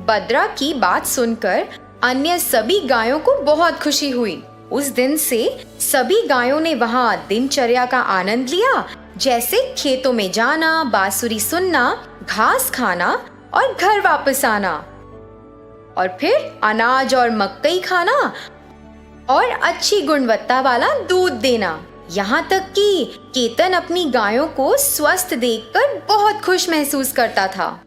Speaker 9: बद्रा की बात सुनकर अन्य सभी गायों को बहुत खुशी हुई। उस दिन से सभी गायों ने वहां दिनचर्या का आनंद लिया, जैसे खेतों में जाना, बांसुरी सुनना, घास खाना और घर वापस आना, और फिर अनाज और मकई खाना और अच्छी गुणवत्ता वाला दूध देना। यहाँ तक कि केतन अपनी गायों को स्वस्थ देखकर बहुत खुश महसूस करता था।